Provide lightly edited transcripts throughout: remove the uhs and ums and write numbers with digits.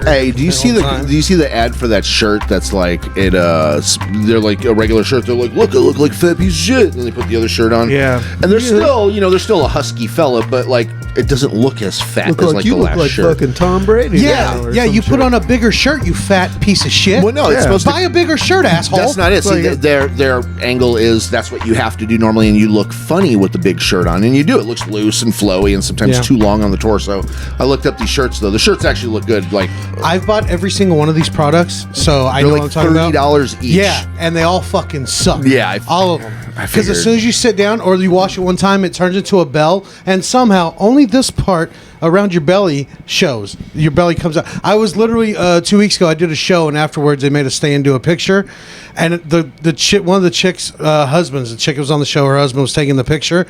Hey, do you see the ad for that shirt that's like it? They're like a regular shirt. They're like, look, I look like fat piece of shit, and they put the other shirt on. Yeah, and they're still, they're still a husky fella, but like it doesn't look as fat as like you the look last like shirt. fucking Tom Brady. Yeah. You put on a bigger shirt, you fat piece of shit. Well, no, it's supposed to buy a bigger shirt, asshole. That's not it. See, their angle is that's what you have to do normally, and you look funny with the big shirt on, and you do. It looks loose and flowy, and sometimes too long on the torso. I looked up these shirts though. The shirts actually look good. Like I've bought every single one of these products, so I know what I'm talking about. $30 each. Yeah, and they all fucking suck. Yeah, all of them. Because as soon as you sit down or you wash it one time, it turns into a bell, and somehow only this part around your belly shows. Your belly comes out. I was literally 2 weeks ago. I did a show, and afterwards they made us stay and do a picture. And one of the chicks' husbands, the chick who was on the show, her husband was taking the picture.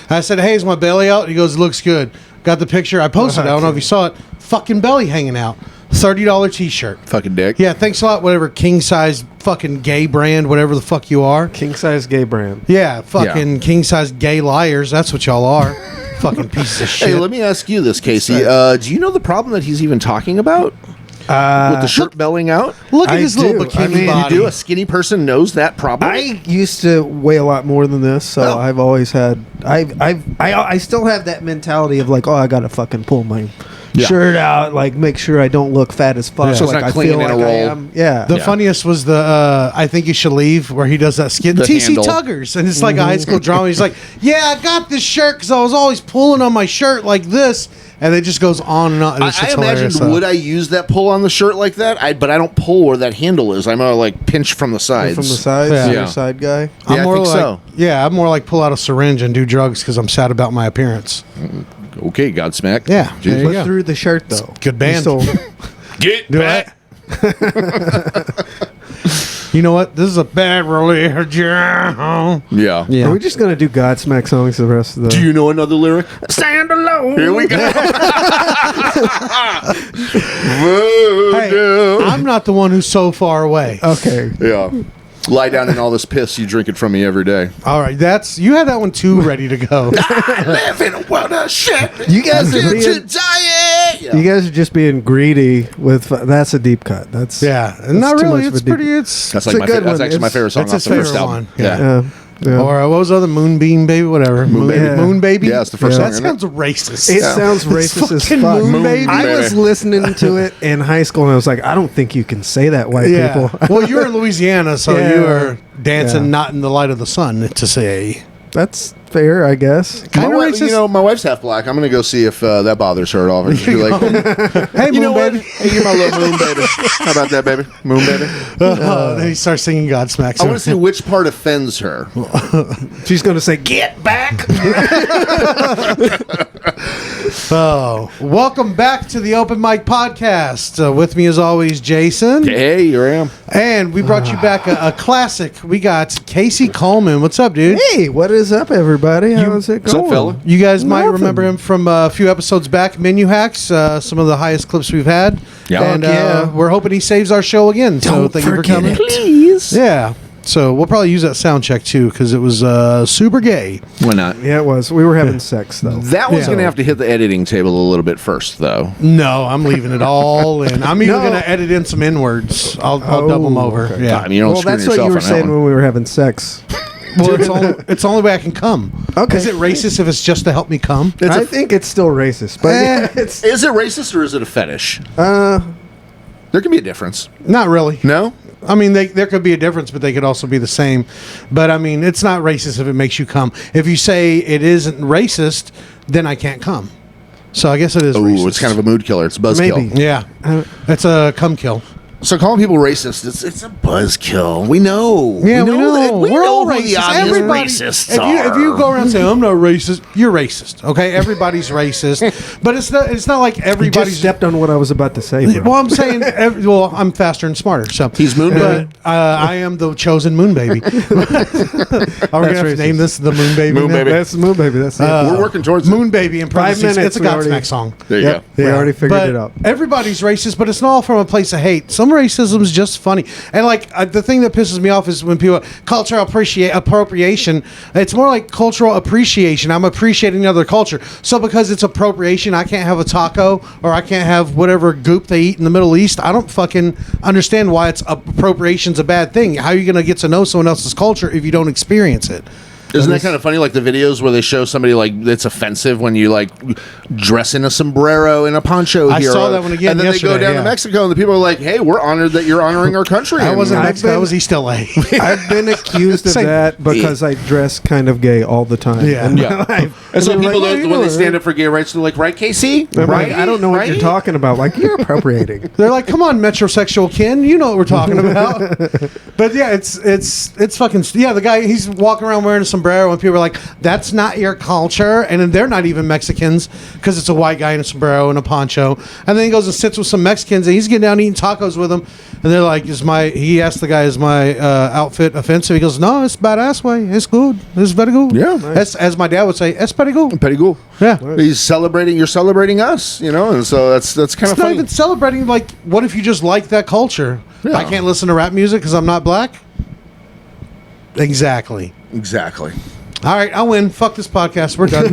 And I said, "Hey, is my belly out?" He goes, "It looks good." Got the picture. I posted it. I don't know if you saw it. Fucking belly hanging out. $30 t-shirt. Fucking dick. Yeah, thanks a lot. Whatever king size fucking gay brand, whatever the fuck you are. King size gay brand. Yeah, fucking king size gay liars. That's what y'all are. Fucking pieces of shit. Hey, let me ask you this, Casey. Do you know the problem that he's even talking about? With the shirt belling out? Look at his little bikini body. You do? A skinny person knows that problem? I used to weigh a lot more than this, so I've always had... I still have that mentality of like, I gotta fucking pull my shirt out, like make sure I don't look fat as fuck. So it's like not I clinging feel in like a roll. I am. Yeah. The funniest was the I Think You Should Leave, where he does that skit. The TC handle. Tuggers. And it's like a high school drama. He's like, yeah, I got this shirt because I was always pulling on my shirt like this. And it just goes on and on. I imagine, would I use that pull on the shirt like that? But I don't pull where that handle is. I'm going to like pinch from the sides. From the sides? Yeah. You're a side guy? I'm more I think like, so. Yeah, I'm more like pull out a syringe and do drugs because I'm sad about my appearance. Okay, Godsmack. Yeah. There you Put through the shirt, though. Good band. Get Do back. You know what? This is a bad religion. Yeah. Yeah. Are we just going to do Godsmack songs the rest of the... Do you know another lyric? Stand alone. Here we go. Hey, I'm not the one who's so far away. Okay. Yeah. Lie down in all this piss you drink it from me every day. All right, you had that one too ready to go. I live in a world of shit. You guys are being... Yeah. You guys are just being greedy with... That's a deep cut. That's... Yeah, that's not too really. much of a It's deep- pretty. It's That's It's like a good that's one. actually my It's- favorite song that's off his the first favorite album. one. Yeah. Yeah. Or what was the other Moonbeam Baby? Whatever. Moon Baby. Yeah. Moon Baby. Yeah, it's the first Yeah. That song. isn't sounds racist. It sounds racist as fucking fuck. Moon Baby. I was listening to it in high school, and I was like, I don't think you can say that, white Yeah. people. Well, you were in Louisiana, so Yeah. you were dancing Yeah. not in the light of the sun, to say. That's fair, I guess. My Kinda wife, racist. My wife's half black. I'm gonna go see if that bothers her at all. And she'll be like, Hey, you Moon know what? Baby. Hey, you're my little moon baby. How about that, baby? Moon baby. Then he starts singing Godsmack. I want to see which part offends her. She's going to say, get back. Oh, welcome back to the Open Mic Podcast. With me, as always, Jason. Hey, here I am. And we brought you back a classic. We got Casey Coleman. What's up, dude? Hey, what is up, everybody? How's it What's going? up, fella? You guys might Nothing. remember him from a few episodes back, Menu Hacks, some of the highest clips we've had. Yeah. And Yeah. we're hoping he saves our show again. So thank you for coming. Please. Yeah. So we'll probably use that sound check too because it was super gay. Why not? Yeah, it was. We were having sex, though. That one's Yeah. gonna have to hit the editing table a little bit first, though. No, I'm leaving it all in. I'm even No. going to edit in some N-words. I'll Oh, double them over. okay. Yeah. I mean, you don't Well, screw that's what yourself you were on that saying one. when we were having sex. Well, it's the only way I can come. Okay. Is it racist if it's just to help me come? I think it's still racist, but yeah, it's Is it racist or is it a fetish? uh There can be a difference. Not really. No? I mean, there could be a difference, but they could also be the same. But I mean, it's not racist if it makes you come. If you say it isn't racist, then I can't come. So I guess it is racist. Oh, it's kind of a mood killer. It's a buzzkill. Maybe. Yeah. It's a come kill. So calling people racist, it's a buzzkill. We know. Yeah, we know. That, we We're know all who racist. the obvious Everybody, racists if you go around saying I'm not racist, you're racist. Okay, everybody's racist, but it's not like you everybody's. just stepped on what I was about to say, bro. Well, I'm saying, I'm faster and smarter. So He's Moon but, I am the chosen Moon Baby. Are we gonna have to name this the Moon Baby? Moon now? Baby. That's the Moon Baby. That's it. We're working towards Moon Baby in 5 parentheses. minutes, It's a we already- Godsmack song. There you Yep. go. We already figured But it out. Everybody's racist, but it's not all from a place of hate. Some racism is just funny. And like the thing that pisses me off is when people cultural appropriation. It's more like cultural appreciation. I'm appreciating another culture. So because it's appropriation, I can't have a taco or I can't have whatever goop they eat in the Middle East. I don't fucking understand why it's appropriation's a bad thing. How are you going to get to know someone else's culture if you don't experience it? Isn't that kind of funny? Like the videos where they show somebody like it's offensive when you like dress in a sombrero and a poncho I here. saw that one again and then yesterday, they go down to Mexico and the people are like, "Hey, we're honored that you're honoring our country." I wasn't in I've Mexico. I been- was East LA. I've been accused of Same. that because I dress kind of gay all the time. Yeah. And Yeah. And so they're people, like, "What are you when they doing?" stand up for gay rights, they're like, "Right, Casey? I'm Right? like, I don't know what you're Right?" talking about. Like, you're appropriating. They're like, "Come on, metrosexual kin, you know what we're talking about." But yeah, it's fucking the guy, he's walking around wearing a sombrero, and people are like, "That's not your culture," and then they're not even Mexicans because it's a white guy in a sombrero and a poncho. And then he goes and sits with some Mexicans, and he's getting down eating tacos with them, and they're like, he asked the guy, "Is my outfit offensive?" He goes, "No, it's badass way. It's good. It's very good." Yeah. Nice. As my dad would say, "It's pretty good." Pretty cool. Yeah. He's celebrating. You're celebrating us, and so that's kind It's of not funny. even celebrating. Like, what if you just like that culture? Yeah. I can't listen to rap music because I'm not black. Exactly. Exactly. All right, I win. Fuck this podcast. We're done.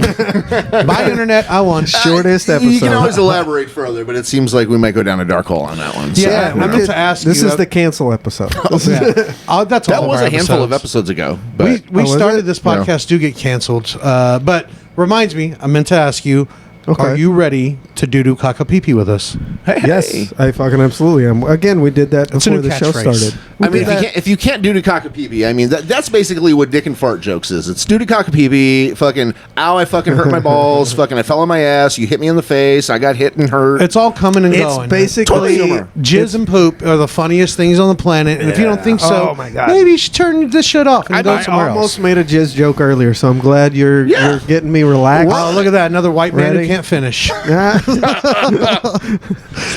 Bye, internet. I won. Shortest episode. You can always elaborate further, but it seems like we might go down a dark hole on that one. So, Yeah, you I know. meant to ask This you. is the cancel episode. Yeah. That's all That of was our a handful of episodes. episodes ago. But We was started it? this podcast do get canceled, but reminds me, I meant to ask you, Okay. are you ready to do caca pee pee with us? hey, Yes, I fucking absolutely am. Again, we did that It's a before new the show catchphrase. started. I mean, if you can't do cockapee, I mean, that's basically what dick and fart jokes is. It's do cockapee, fucking, ow, I fucking hurt my balls, fucking, I fell on my ass, you hit me in the face, I got hit and hurt. It's all coming and It's going. basically humor. Jizz and poop are the funniest things on the planet, and if you don't think so, Oh, my God. maybe you should turn this shit off and go I somewhere almost else. made a jizz joke earlier, so I'm glad you're getting me relaxed. Oh, look at that! Another white man who Ready? can't finish.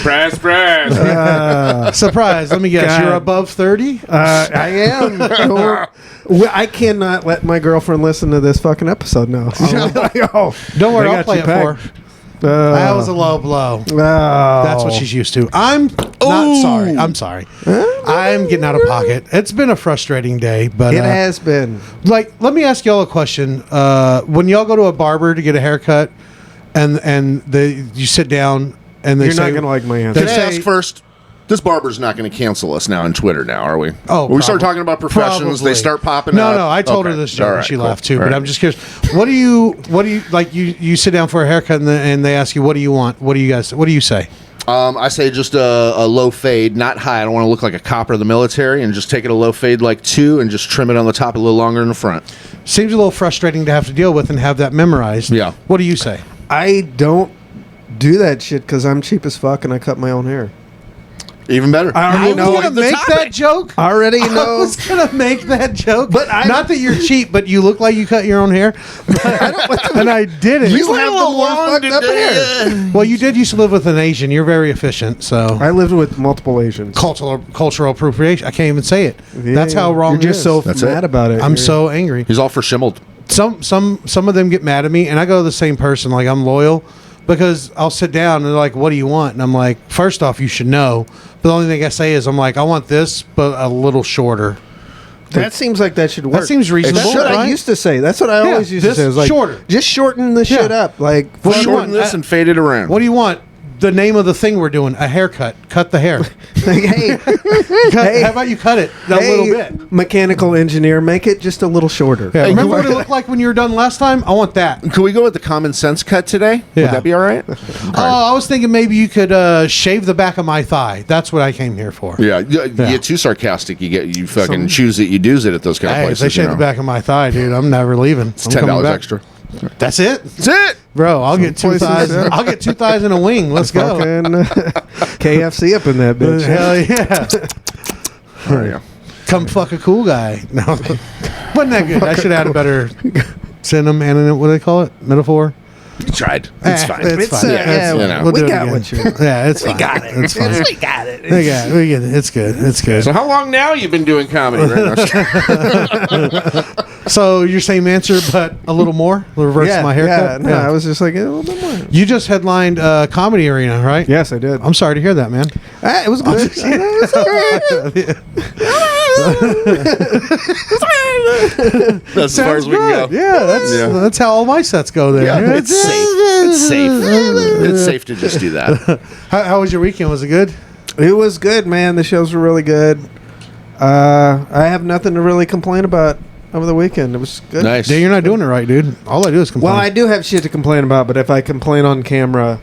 Surprise, surprise. Surprise! Let me guess, God. you're above 30. I am. I cannot let my girlfriend listen to this fucking episode now. Oh, Don't worry, I I'll got play you it for. pegged. her. That was a low blow. Oh. That's what she's used to. I'm not sorry. I'm sorry. I'm getting out of pocket. It's been a frustrating day, but It has been. like, let me ask y'all a question. When y'all go to a barber to get a haircut, and you sit down and they You're say, not gonna like my they answer. Can I say- ask first? This barber's not going to cancel us now on Twitter now, are we? Oh, when we start probably. talking about professions, Probably. they start popping up. No, I told her Okay. this joke All and she cool. laughed too. All But right. I'm just curious. What do you like? You sit down for a haircut and they ask you, "What do you want?" What do you say? I say just a low fade, not high. I don't want to look like a cop or the military, and just take it a low fade like 2 and just trim it on the top a little longer in the front. Seems a little frustrating to have to deal with and have that memorized. Yeah. What do you say? I don't do that shit because I'm cheap as fuck and I cut my own hair. Even better. I already I know was gonna the make topic. that joke. I already I know. was gonna make that joke, But I- not that you're cheap, but you look like you cut your own hair, and I did it. You have the more fucked up hair. Well, you did used to live with an Asian. You're very efficient, so I lived with multiple Asians. cultural appropriation. I can't even say it. That's how wrong You're just it is. so That's mad it. about it. I'm You're- so angry. He's all for shimmeled. Some of them get mad at me, and I go to the same person. Like, I'm loyal because I'll sit down and they're like, "What do you want?" And I'm like, "First off, you should know." But the only thing I say is, I'm like, "I want this, but a little shorter." That seems like that should work. That seems reasonable, That's what I right? used to say. That's what I always used to this say. It was like, shorter. just shorten the shit up. Like, What do you Shorten want? this and fade it around. What do you want? The name of the thing we're doing, a haircut. Cut the hair. hey, How about you cut it a little bit? mechanical engineer, make it just a little shorter. Yeah, remember what it looked like when you were done last time? I want that. Can we go with the common sense cut today? Yeah. Would that be all right? Oh, I was thinking maybe you could shave the back of my thigh. That's what I came here for. Yeah, you get too sarcastic. You fucking choose it. You do's it at those kind of Hey, if places. they shave the back of my thigh, dude, I'm never leaving. It's $10 extra. That's it, That's it. bro. I'll get 2 places, thighs. yeah. I'll get 2 thighs and a wing. Let's go. Fucking KFC up in that bitch. Hell yeah! Oh, yeah. Come fuck a cool guy. No, wasn't that good? I should add a better synonym. What do they call it? Metaphor. You tried. It's fine. It's fine. We got what you. Yeah, it's fine. We got it. It's fine. We got it. We get it. It's good. It's good. So how long now you've been doing comedy? Right? So your same answer, but a little more. Reverse my haircut. Yeah, no, I was just like a little bit more. You just headlined Comedy Arena, right? Yes, I did. I'm sorry to hear that, man. It was good. That's as far as we can go. Yeah, that's how all my sets go there. Yeah, it's safe. It's safe. It's safe to just do that. How was your weekend? Was it good? It was good, man. The shows were really good. I have nothing to really complain about over the weekend. It was good. Nice. Yeah, you're not doing it right, dude. All I do is complain. Well, I do have shit to complain about, but if I complain on camera,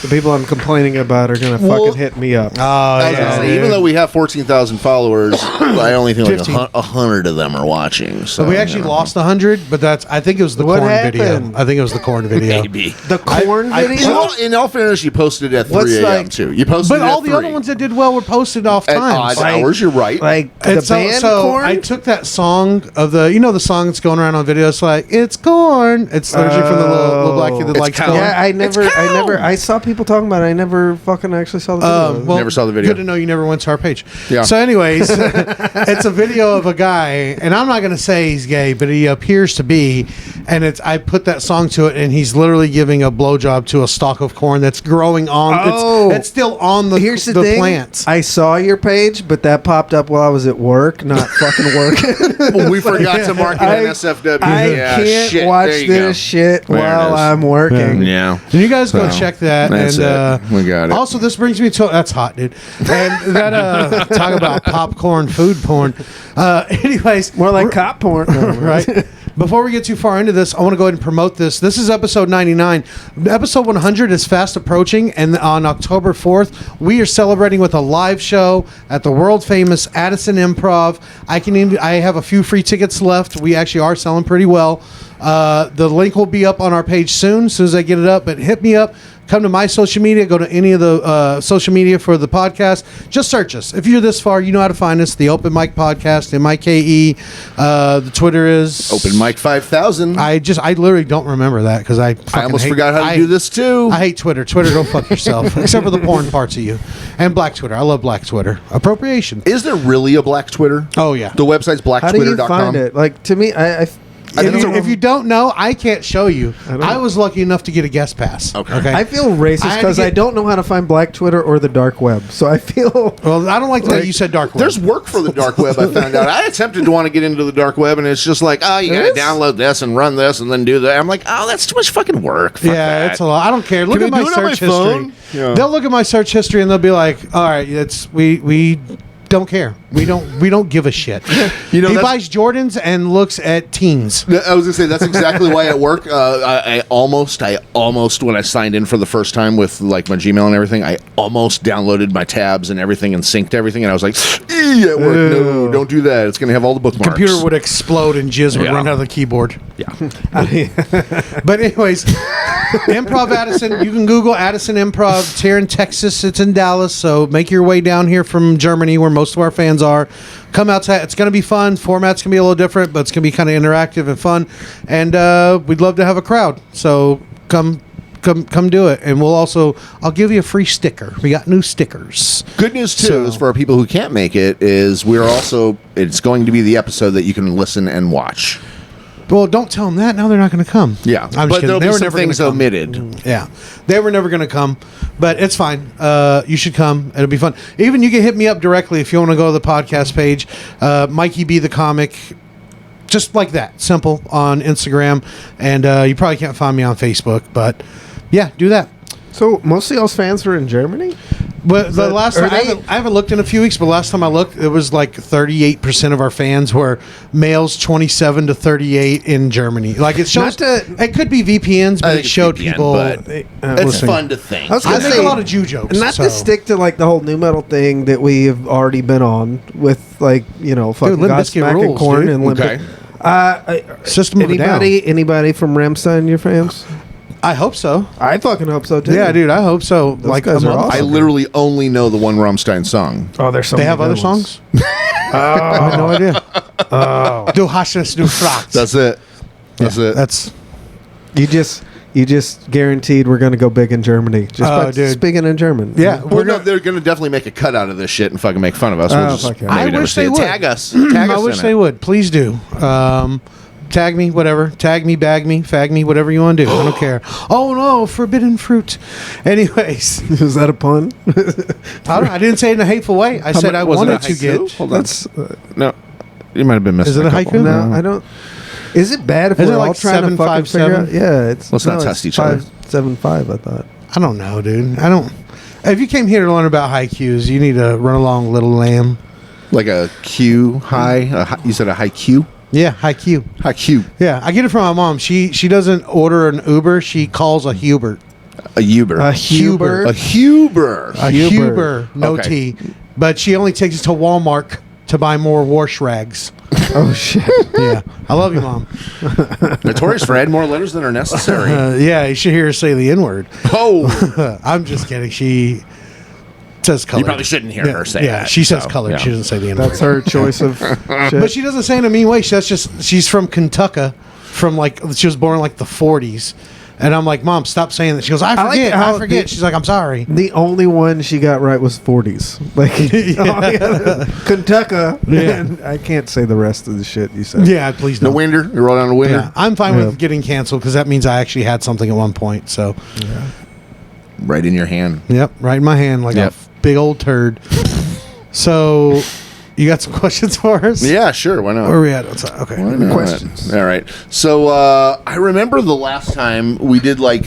the people I'm complaining about are going to fucking hit me up. Oh, I was gonna say, even though we have 14,000 followers, I only think 15. like 100 of them are watching. So we actually lost 100, but I think it was the What corn happened? video. I think it was the corn video. Maybe. The corn video? Well, in all fairness, you posted at 3 What's a.m. like- too. You posted But it all at the 3. other ones that did well were posted off At times. odd hours, you're right. Like the And band corn? I took that song of the song that's going around on video. It's like, it's corn. It's literally from the little black kid that It's likes cow. corn. Yeah, I saw people talking about it. I never fucking actually saw the video. Never saw the video. Good to know you never went to our page. Yeah. So, anyways, it's a video of a guy, and I'm not going to say he's gay, but he appears to be. And I put that song to it, and he's literally giving a blowjob to a stalk of corn that's growing on. Oh. It's still on the Here's the thing. plants. I saw your page, but that popped up while I was at work, not fucking working. Well, we forgot to mark it on SFW. I Yeah, can't shit. watch There you go. this shit There it while is. I'm working. Yeah. So you guys go So, check that. that's And it. We got it. Also, this brings me to that's hot, dude. And that talk about popcorn, food porn. Anyways, More like cop porn. No, right. Before we get too far into this, I want to go ahead and promote this. This is episode 99. Episode 100 is fast approaching, and on October 4th, we are celebrating with a live show at the world famous Addison Improv. I have a few free tickets left. We actually are selling pretty well. The link will be up on our page soon as I get it up. But hit me up. Come to my social media. Go to any of the social media for the podcast. Just search us. If you're this far, you know how to find us. The Open Mic Podcast, MIKE. The Twitter is Open Mic 5000. I literally don't remember that because I almost forgot how to do this too. I hate Twitter. Twitter, go fuck yourself. Except for the porn parts of you. And Black Twitter. I love Black Twitter. Appropriation. Is there really a Black Twitter? Oh, yeah. The website's How do you blacktwitter.com. find it? Like, to me, I If you don't know, I can't show you. I was lucky enough to get a guest pass. Okay. I feel racist I had to because I get- don't know how to find Black Twitter or the dark web. So I feel Well, I don't like the way you said dark web. There's work for the dark web, I found out. I attempted to want to get into the dark web, and it's just like, oh, you got to It is? download this and run this and then do that. I'm like, oh, that's too much fucking work. Fuck Yeah, that. it's a lot. I don't care. Look Can at I my do it on search my phone? history. Yeah. They'll look at my search history and they'll be like, "All right, we don't care. We don't give a shit." You know, he that's- buys Jordans and looks at teens. I was gonna say that's exactly why at work I almost when I signed in for the first time with like my Gmail and everything, I almost downloaded my tabs and everything and synced everything, and I was like, at work, no, don't do that. It's gonna have all the bookmarks. Computer would explode and jizz would Yeah. run out of the keyboard. Yeah. But anyways, Improv Addison. You can Google Addison Improv. It's here in Texas. It's in Dallas. So make your way down here from Germany, where most of our fans are. Come outside. It's going to be fun. Format's going to be a little different, but it's going to be kind of interactive and fun. And we'd love to have a crowd. So come do it. And I'll give you a free sticker. We got new stickers. Good news too is for our people who can't make it is it's going to be the episode that you can listen and watch. Well, don't tell them that. Now they're not going to come. Yeah, I'm just but kidding. there'll They be were some never gonna things come. omitted. Yeah, they were never going to come, but it's fine. You should come. It'll be fun. Even you can hit me up directly if you want to go to the podcast page. Mikey B the Comic, just like that, simple on Instagram, and you probably can't find me on Facebook, but yeah, do that. so. Most of y'all's fans are in Germany. But the last time, are they- I haven't looked in a few weeks, but last time I looked, it was like 38% of our fans were males, 27 to 38 in Germany. Like it shows, it could be VPNs, but it showed VPN, people. but it's listen. fun to think. I was I gonna make say, a lot of Jew jokes. Not so. to stick to like the whole new metal thing that we've already been on with like fucking Limp Bizkit Godsmack and rules, Korn dude. and Limp Okay. System of a Down. Anybody from Ramstein, your fans? I hope so. I fucking hope so too. Yeah, dude, I hope so. Like guys a are month- awesome. I literally only know the one Rammstein song. Oh, there's so They many have other good ones. songs? I have no idea. Du hast es, du fragst. That's it. That's it. That's You just You just guaranteed we're going to go big in Germany. Just by speaking in German. Yeah. They're going to definitely make a cut out of this shit and fucking make fun of us. We'll just maybe I never wish see they it. would. Tag us. Tag us. I wish they would. Please do. Tag me, whatever. Tag me, bag me, fag me, whatever you want to do. I don't care. Oh no, forbidden fruit. Anyways, is that a pun? I didn't say it in a hateful way. I said I wanted to get. Hold on. No, you might have been missing. Is it a haiku? No, I don't. Is it bad if we're all trying to fucking figure out? Yeah, it's. Let's not test each other. 575. I thought. I don't know, dude. I don't. If you came here to learn about haikus, you need to run along, little lamb. Like a Q high. You said a high Q. Yeah, haiku. Haiku. Yeah, I get it from my mom. She doesn't order an Uber. She calls a Hubert. A Huber. A Huber. A Huber. A Huber. No T. But she only takes us to Walmart to buy more wash rags. Oh shit! Yeah, I love you, Mom. Notorious for adding more letters than are necessary. Yeah, you should hear her say the N-word. Oh, I'm just kidding. She says colored. You probably shouldn't hear her say that. Yeah, she says so, colored. yeah. She doesn't say the N-word. That's her choice of. Shit. But she doesn't say it in a mean way. She's from Kentucky, from like she was born in like the 40s. And I'm like, Mom, stop saying that. She goes, I forget. She's like, I'm sorry. The only one she got right was 40s. Like, Kentucky. Yeah. I can't say the rest of the shit you said. Yeah, please don't. The winder. You roll down the winder. Yeah, I'm fine with getting canceled because that means I actually had something at one point. So, Right in your hand. Yep, right in my hand like a big old turd. So, you got some questions for us? Yeah, sure. Why not? Where are we at? Okay. Questions. All right. So I remember the last time we did like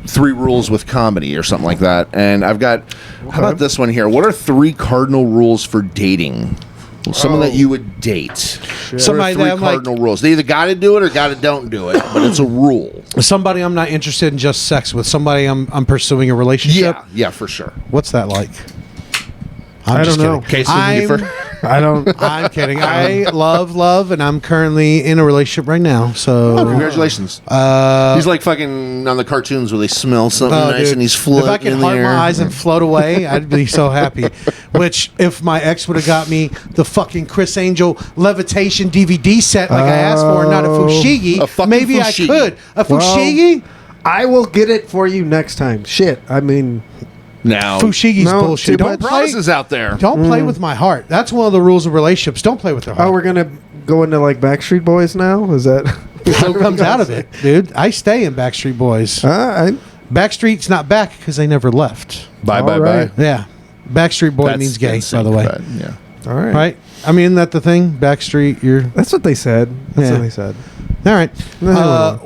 3 rules with comedy or something like that. And I've got, how about this one here? What are 3 cardinal rules for dating? Someone that you would date. Somebody what are 3 cardinal rules? They either got to do it or got to don't do it, but it's a rule. Somebody I'm not interested in just sex with. Somebody I'm pursuing a relationship. Yeah, for sure. What's that like? I don't know. I'm kidding. I love, and I'm currently in a relationship right now. So congratulations. He's like fucking on the cartoons where they smell something nice, dude, and he's floating if I could in the heart air. my eyes and float away, I'd be so happy. Which, if my ex would have got me the fucking Chris Angel levitation DVD set like I asked for, and not a fushigi, maybe fushigi. I could. A fushigi? I will get it for you next time. Shit. I mean... Now, Fushigi's bullshit. Don't promises out there. Don't play with my heart. That's one of the rules of relationships. Don't play with their heart. Oh, we're gonna go into like Backstreet Boys now? Is that what comes out of it, dude? I stay in Backstreet Boys. Backstreet's not back because they never left. Bye. Yeah, Backstreet Boy means gay, by the way. Yeah. All right. Right. I mean, isn't that the thing? Backstreet. That's what they said. That's what they said. All right.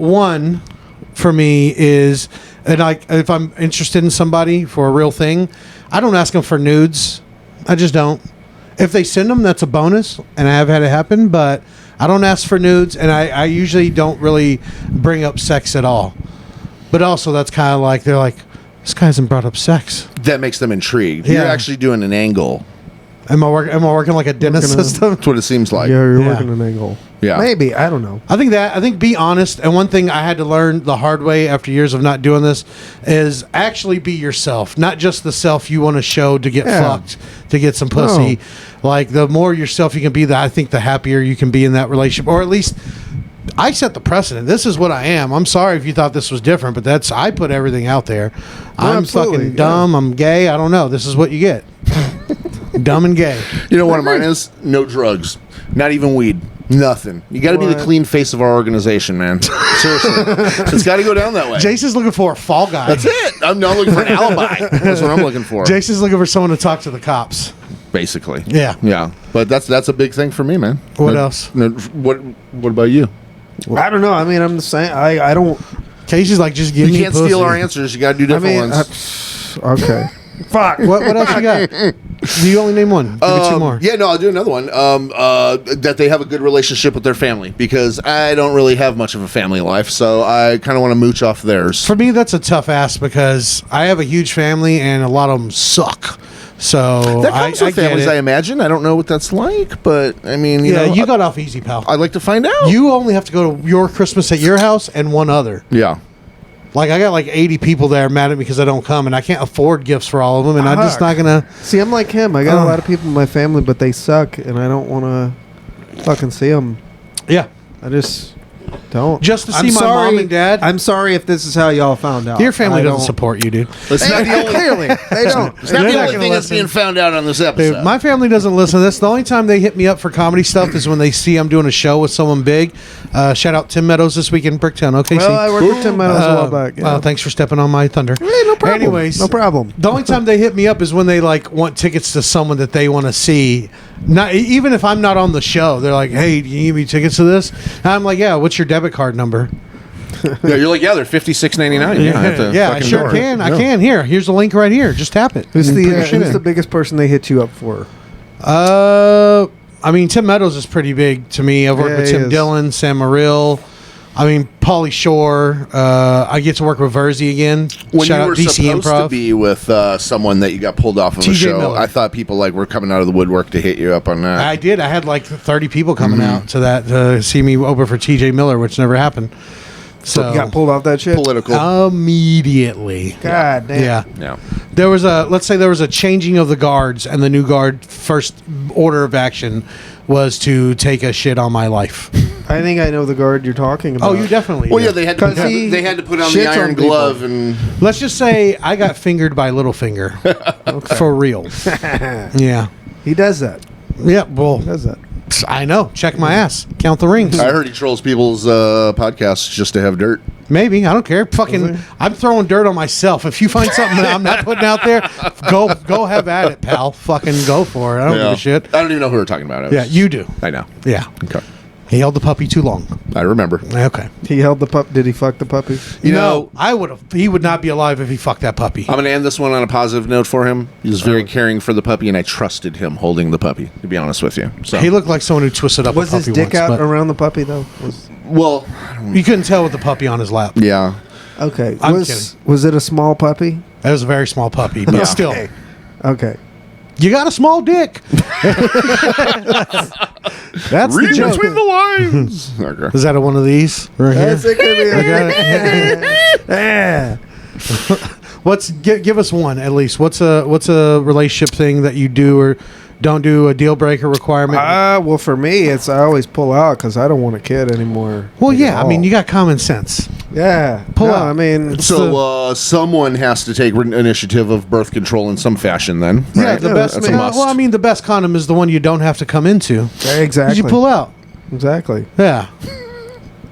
One for me is. And if I'm interested in somebody for a real thing, I don't ask them for nudes. I just don't. If they send them, that's a bonus, and I have had it happen, but I don't ask for nudes, and I usually don't really bring up sex at all. But also, that's kind of like, they're like, this guy hasn't brought up sex. That makes them intrigued. Yeah. You're actually doing an angle. Am I working like a dentist system? That's what it seems like. Yeah, you're working an angle. Yeah. Maybe. I don't know. I think be honest. And one thing I had to learn the hard way after years of not doing this is actually be yourself. Not just the self you want to show to get fucked, to get some pussy. No. Like, the more yourself you can be, I think the happier you can be in that relationship. Or at least I set the precedent. This is what I am. I'm sorry if you thought this was different, but I put everything out there. I'm fucking dumb. I'm gay. I don't know. This is what you get. Dumb and gay. You know what mine is? No drugs. Not even weed. Nothing. You got to be the clean face of our organization, man. Seriously. It's got to go down that way. Jason's looking for a fall guy. That's it. I'm not looking for an alibi. That's what I'm looking for. Jason's looking for someone to talk to the cops. Basically. Yeah. Yeah. But that's a big thing for me, man. What else? What about you? I don't know. I mean, I'm the same. I don't... Casey's like, just give me You can't pussy. steal our answers. You got to do different ones. Okay. Fuck. What else you got? Do you only name one? Give me 2 more. Yeah, no, I'll do another one. That they have a good relationship with their family, because I don't really have much of a family life, so I kind of want to mooch off theirs. For me, that's a tough ask because I have a huge family and a lot of them suck. So that comes with families, I imagine. I don't know what that's like, but I mean, you know, you got off easy, pal. I'd like to find out. You only have to go to your Christmas at your house and one other. Yeah. Like, I got like 80 people there mad at me because I don't come, and I can't afford gifts for all of them, and I'm just not gonna. See, I'm like him. I got a lot of people in my family, but they suck, and I don't want to fucking see them. Yeah. I just. Don't. Just to see my mom and dad. I'm sorry if this is how y'all found out. Your family I doesn't don't- support you, dude. It's not the only, Clearly, they don't. it's not They're the not only gonna thing that's listen. being found out on this episode. Dude, my family doesn't listen. That's the only time they hit me up for comedy stuff is when they see I'm doing a show with someone big. Shout out Tim Meadows this week in Bricktown. Okay, Well, I worked with Tim Meadows a while back. Yeah. Thanks for stepping on my thunder. Hey, no problem. Anyways, no problem. The only time they hit me up is when they like want tickets to someone that they want to see. Not even if I'm not on the show, they're like, "Hey, do you give me tickets to this?" And I'm like, "Yeah, what's your debit card number?" Yeah, you're like, yeah, they're $56.99. Yeah, at the I fucking sure door. can. I Yeah. can. Here's the link right here. Just tap it. Who's and the put your shit who's in. the biggest person they hit you up for? I mean, Tim Meadows is pretty big to me. I've worked Yeah, with he Tim is. Dillon, Sam Morrill. I mean, Pauly Shore. I get to work with Verzi again. When Shout you out were DC supposed Improv. to be with someone that you got pulled off of a TJ show, Miller. I thought people like were coming out of the woodwork to hit you up on that. I did. I had like 30 people coming out to that to see me over for TJ Miller, which never happened. So You got pulled off that shit. Political. immediately. God damn. Yeah. yeah. There was let's say there was a changing of the guards, and the new guard first order of action was to take a shit on my life. I think I know the guard you're talking about. Oh, you definitely. Well, do. yeah, they had to 'Cause he they had to put on shits the on iron people. glove and Let's just say I got fingered by Littlefinger. For real. Yeah. He does that. Yeah, well, He does that. I know. Check my ass. Count the rings. I heard he trolls people's podcasts just to have dirt. Maybe. I don't care. Fucking, I'm throwing dirt on myself. If you find something that I'm not putting out there, go have at it, pal. Fucking go for it. I don't give a shit. I don't even know who we're talking about. Yeah, you do. I know. Yeah. Okay. He held the puppy too long. I remember. Okay. He held the pup. Did he fuck the puppy? You No, know, I would have. He would not be alive if he fucked that puppy. I'm going to end this one on a positive note for him. He was very caring for the puppy, and I trusted him holding the puppy, to be honest with you. So, He looked like someone who twisted up Was a his puppy dick once, out but around the puppy though? well, you couldn't tell with the puppy on his lap. yeah. Okay. I'm Was it a small puppy? That was a very small puppy, but Yeah. still, Okay. you got a small dick. That's the Read joke. between the lines. Okay. Is that a one of these right here? That's it. Could be. Yeah. Give us one at least. What's a relationship thing that you do or don't do, a deal breaker requirement? Well, for me, it's I always pull out because I don't want a kid anymore. Well, Like, yeah. at I mean, all. you got common sense. Yeah. Pull No, out. I mean, So someone has to take initiative of birth control in some fashion then. Yeah, right? the best. That's a must. Well, I mean, the best condom is the one you don't have to come into. exactly. You pull out. Exactly. Yeah.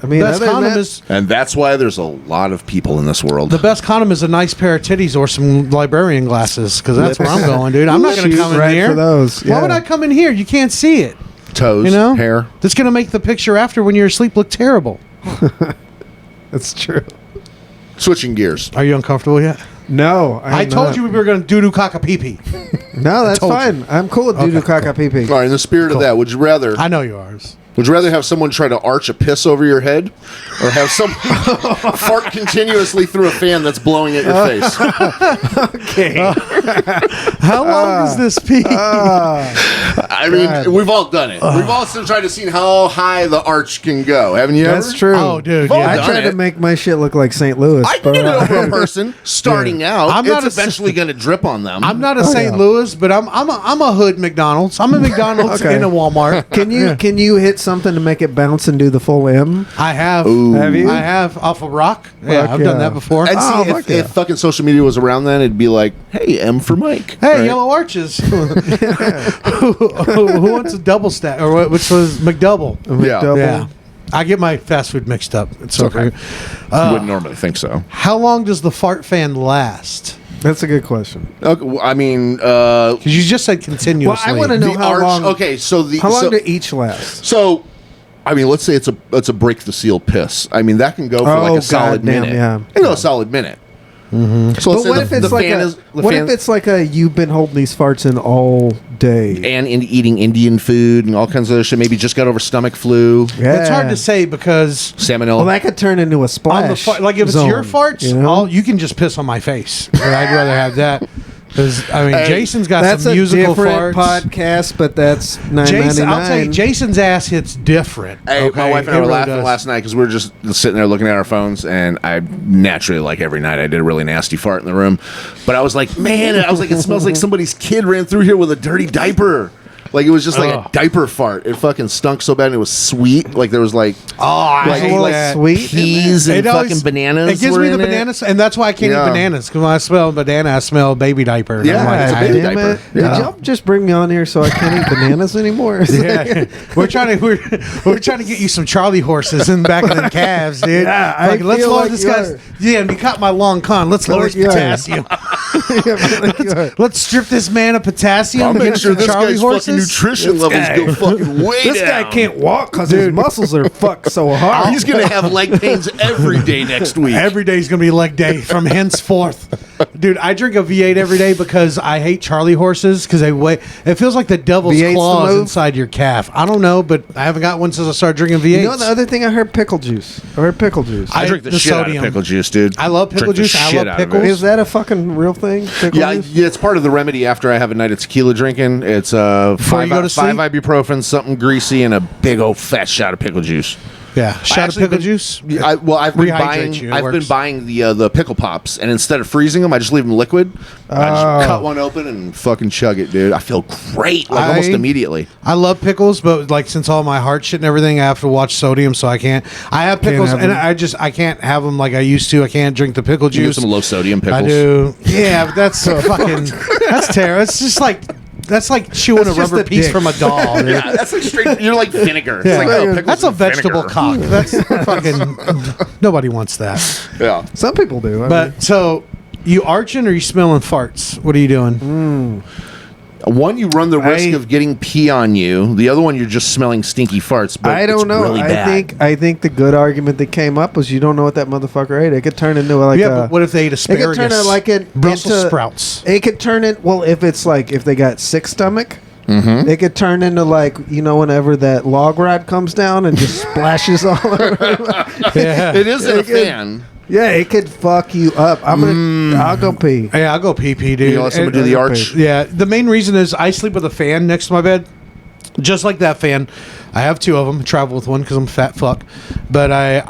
I mean, Best other than condom that- is And that's why there's a lot of people in this world. the best condom is a nice pair of titties or some librarian glasses because that's where I'm going, dude. I'm not going to Shoot come in right here. for those. Why Yeah. would I come in here? You can't see it. Toes, You know, hair. That's going to make the picture after when you're asleep look terrible. That's true. Switching gears. Are you uncomfortable yet? No, I told you we were going to doo doo caca pee pee. No, that's told you. fine. I'm cool with doo doo caca pee pee. All right, in the spirit of that, would you rather I know you are. have someone try to arch a piss over your head, or have some fart continuously through a fan that's blowing at your face? Okay. How long is this pee? I mean, we've all done it. We've also tried to see how high the arch can go. Haven't you? That's ever? true. Oh, dude, Well yeah. I done tried it. to make my shit look like St. Louis. I can but, get it over a person starting out. I'm not it's a- eventually going to drip on them. I'm not a St. yeah. Louis, but I'm a hood McDonald's. I'm a McDonald's Okay. in a Walmart. Can you hit something to make it bounce and do the full M? I have. Have you? I have off a rock. Yeah, Fuck I've done yeah. that before. And Oh, see, fuck if, yeah. if fucking social media was around then, it'd be like, hey, M for Mike. Hey, Right? yellow arches. who wants a double stack or which was McDouble? Yeah. Double. Yeah, I get my fast food mixed up. It's Okay. okay. You wouldn't normally think so. How long does the fart fan last? That's a good question. Okay, well, I mean, Because you just said continuously. Well, I wanna know the how arch. long- Okay, so the How long so, do each last? so, I mean, let's say it's a break the seal piss. I mean, that can go for like Oh, a solid goddamn, minute. yeah. It can go a solid minute. So let's But say what if it's like what if it's like a you've been holding these farts in all day? and eating Indian food and all kinds of other shit. Maybe just got over stomach flu, It's hard to say because salmonella. Well, that could turn into a on the splash. like if it's zone, your farts, you know? you can just piss on my face. But I'd rather have that because I mean Hey, Jason's got that's some a musical different farts. podcast, but that's Jason, I'll tell you, $9.99. Jason's ass hits different. Hey, okay? my wife and I It were really laughing does. last night because we were just sitting there looking at our phones, and I naturally, like every night, I did a really nasty fart in the room. But I was like, man, it smells like somebody's kid ran through here with a dirty diaper. Like it was just like a diaper fart. It fucking stunk so bad. And it was sweet. Like there was like I hate that. sweet. peas and It always- fucking bananas. It gives were me the in it. bananas, and that's why I can't Yeah. eat bananas. Because when I smell banana, I smell baby diaper. Yeah, I'm like, it's a God baby damn diaper. it. Yeah. Did y'all just bring me on here so I can't eat bananas anymore? Yeah, we're trying to get you some Charlie horses in the back of them calves, dude. Yeah, I Like, let's feel lower like this you guy's. are. Yeah, and you caught my long con. Let's lower his like you are. potassium. Let's strip this man of potassium. I'll and make get sure some this Charlie guy's horses. fucking nutrition levels go fucking way This down. guy can't walk because his muscles are fucked so hard. He's gonna have leg pains every day next week. Every day's gonna be leg day from henceforth. Dude, I drink a V8 every day because I hate Charlie horses because they weigh. It feels like the devil's V8's the claws move? inside your calf. I don't know, but I haven't got one since I started drinking V8s. You know the other thing I heard pickle juice. I heard pickle juice. I drink the the shit out sodium. of pickle juice, dude. I love pickle Drink the juice. I shit love out of it. pickles. Is that a fucking real thing? Pickle Yeah, juice? yeah, it's part of the remedy after I have a night of tequila drinking. It's Before you go to five sleep? ibuprofen, something greasy, and a big old fat shot of pickle juice. Yeah, shot of actually pickle been- juice. Yeah, I've been Rehydrates buying. you, it I've been works. buying the pickle pops, and instead of freezing them, I just leave them liquid. I just cut one open and fucking chug it, dude. I feel great, like almost immediately. I love pickles, but like since all my heart shit and everything, I have to watch sodium, so I can't. I have pickles, have and them. I can't have them like I used to. I can't drink the pickle You juice. get some low sodium pickles. I do. Yeah, but that's fucking. That's terrible. It's just like. That's like chewing That's a just rubber a piece dick. from a doll. Dude. Yeah, that's like straight. You're like vinegar. Yeah. It's like, oh, pickles That's a and vegetable vinegar. cock. That's fucking. Nobody wants that. Yeah. Some people do. I mean, But so, you arching or you smelling farts? What are you doing? One, you run the risk of getting pee on you. The other one, you're just smelling stinky farts. But I don't it's know. Really bad. I think the good argument that came up was you don't know what that motherfucker ate. It could turn into like Yeah, a, but what if they ate it could asparagus? turn it like it Brussels into- sprouts. It could turn it. Well, if it's like if they got sick stomach, Mm-hmm. it could turn into like whenever that log rod comes down and just splashes all over. Yeah. It isn't a It could- fan. Yeah, it could fuck you up. I'll go pee. Yeah, I'll go pee, dude. You let someone do the arch? Yeah, the main reason is I sleep with a fan next to my bed, just like that fan. I have two of them. Travel with one because I'm a fat fuck. But I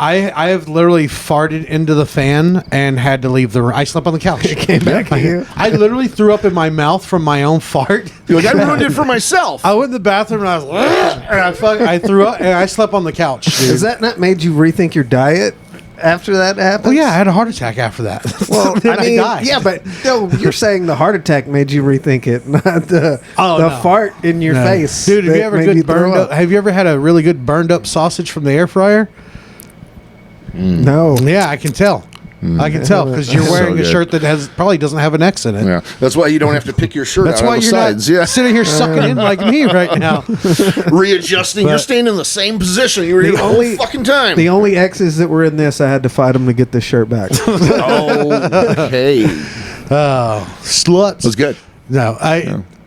have literally farted into the fan and had to leave the room. I slept on the couch. Came back here. I literally threw up in my mouth from my own fart. You're like, I ruined it for myself. I went in the bathroom and I was and I threw up and I slept on the couch. Dude. Has that not made you rethink your diet after that happened? Well, yeah, I had a heart attack after that. Well, Then I mean, died. yeah, but no, you're saying the heart attack made you rethink it, not the no. fart in your No. face. Dude, have that you ever made good you throw burned up? Have you ever had a really good burned up sausage from the air fryer? No. Yeah, I can tell. I can tell because you're So wearing a good. shirt that probably doesn't have an X in it. Yeah, that's why you don't have to pick your shirt That's out why on the you're sides. not Yeah, sitting here sucking in like me right now. readjusting. You're staying in the same position you were in the whole only- fucking time. The only X's that were in this, I had to fight them to get this shirt back. okay, Sluts. that's good. No,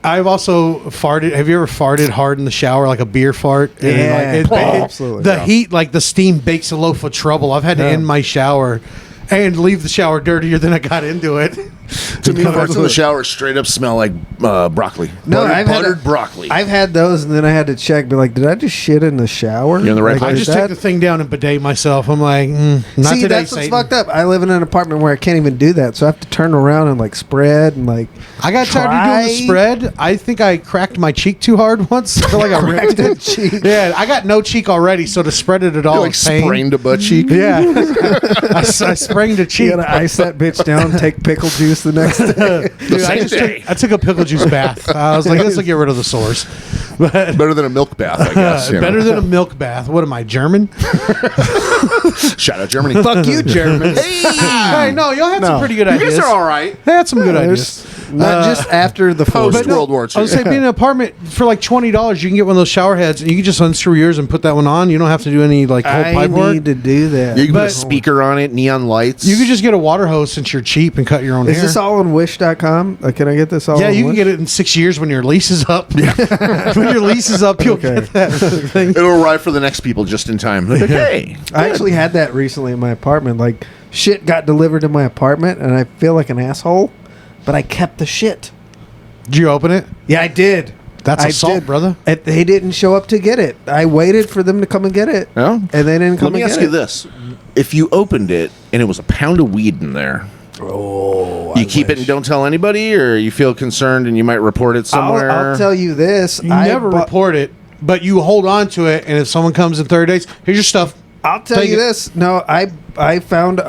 I've also farted. Have you ever farted hard in the shower, like a beer fart? And, Yeah. Absolutely, The yeah. heat, like the steam, bakes a loaf of trouble. I've had to end my shower and leave the shower dirtier than I got into it. To me, parts in the shower straight up smell like broccoli. Buttered broccoli. I've had those, and then I had to check. Be like, did I just shit in the shower? You're in the right Like, place. I is just that- take the thing down and bidet myself. I'm like, not See, today, that's what's Satan. fucked up. I live in an apartment where I can't even do that, so I have to turn around and like spread and like. I got tired of doing the spread. I think I cracked my cheek too hard once. I feel like I ripped it. cheek. Yeah, I got no cheek already, so to spread it at all, You like is pain. sprained a butt cheek. Yeah, I sprained a cheek. You gotta ice that bitch down. Take pickle juice the next day. Dude, same day. I took a pickle juice bath. I was like, this will get rid of the sores. But Better than a milk bath, I guess. you know. better than a milk bath. What am I, German? Shout out Germany. Fuck you, Germans. Hey, no, y'all had some No. pretty good You ideas. guys are all right. They had some good ideas. Not just after the Post fourth. World War I was II. saying, being in an apartment for like $20, you can get one of those shower heads, and you can just unscrew yours and put that one on. You don't have to do any like whole I pipe work. need to do that. You can put a But- speaker on it, neon lights. You could just get a water hose since you're cheap and cut your own Is hair. this all on Wish.com? Can I get this all? Yeah, on you can Wish? get it in 6 years when your lease is up. When your lease is up, you'll Okay. get that thing. It'll arrive for the next people just in time. Like, hey, I actually had that recently in my apartment. Like shit got delivered to my apartment, and I feel like an asshole, but I kept the shit. Did you open it? Yeah, I did. That's I assault, did. brother. They didn't show up to get it. I waited for them to come and get it, Oh. and they didn't come. let me and ask get you it. this: if you opened it and it was a pound of weed in there, Oh, You keep it and don't tell anybody, or you feel concerned and you might report it somewhere? I'll tell you this. You never report it, but you hold on to it, and if someone comes in 30 days, here's your stuff. I'll tell you this. No, I found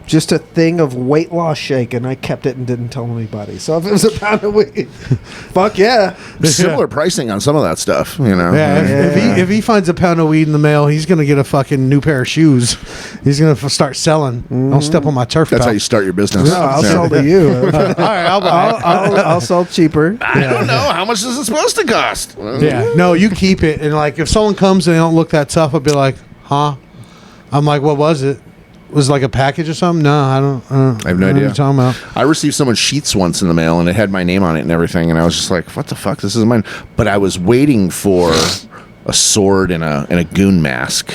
just a thing of weight loss shake, and I kept it and didn't tell anybody. So if it was a pound of weed, fuck yeah. Similar pricing on some of that stuff, you know. Yeah, if he finds a pound of weed in the mail, he's gonna get a fucking new pair of shoes. He's gonna start selling. Don't step on my turf. That's pal. how you start your business. No, I'll sell to you. All right, I'll buy. I'll sell cheaper. I don't know. How much is it supposed to cost? Yeah, no, you keep it, and like if someone comes and they don't look that tough, I'll be like, huh? I'm like, what was it? Was it like a package or something? No, I don't. I have no idea. What you're talking about. I received someone's sheets once in the mail, and it had my name on it and everything, and I was just like, what the fuck? This is mine. But I was waiting for a sword and a goon mask.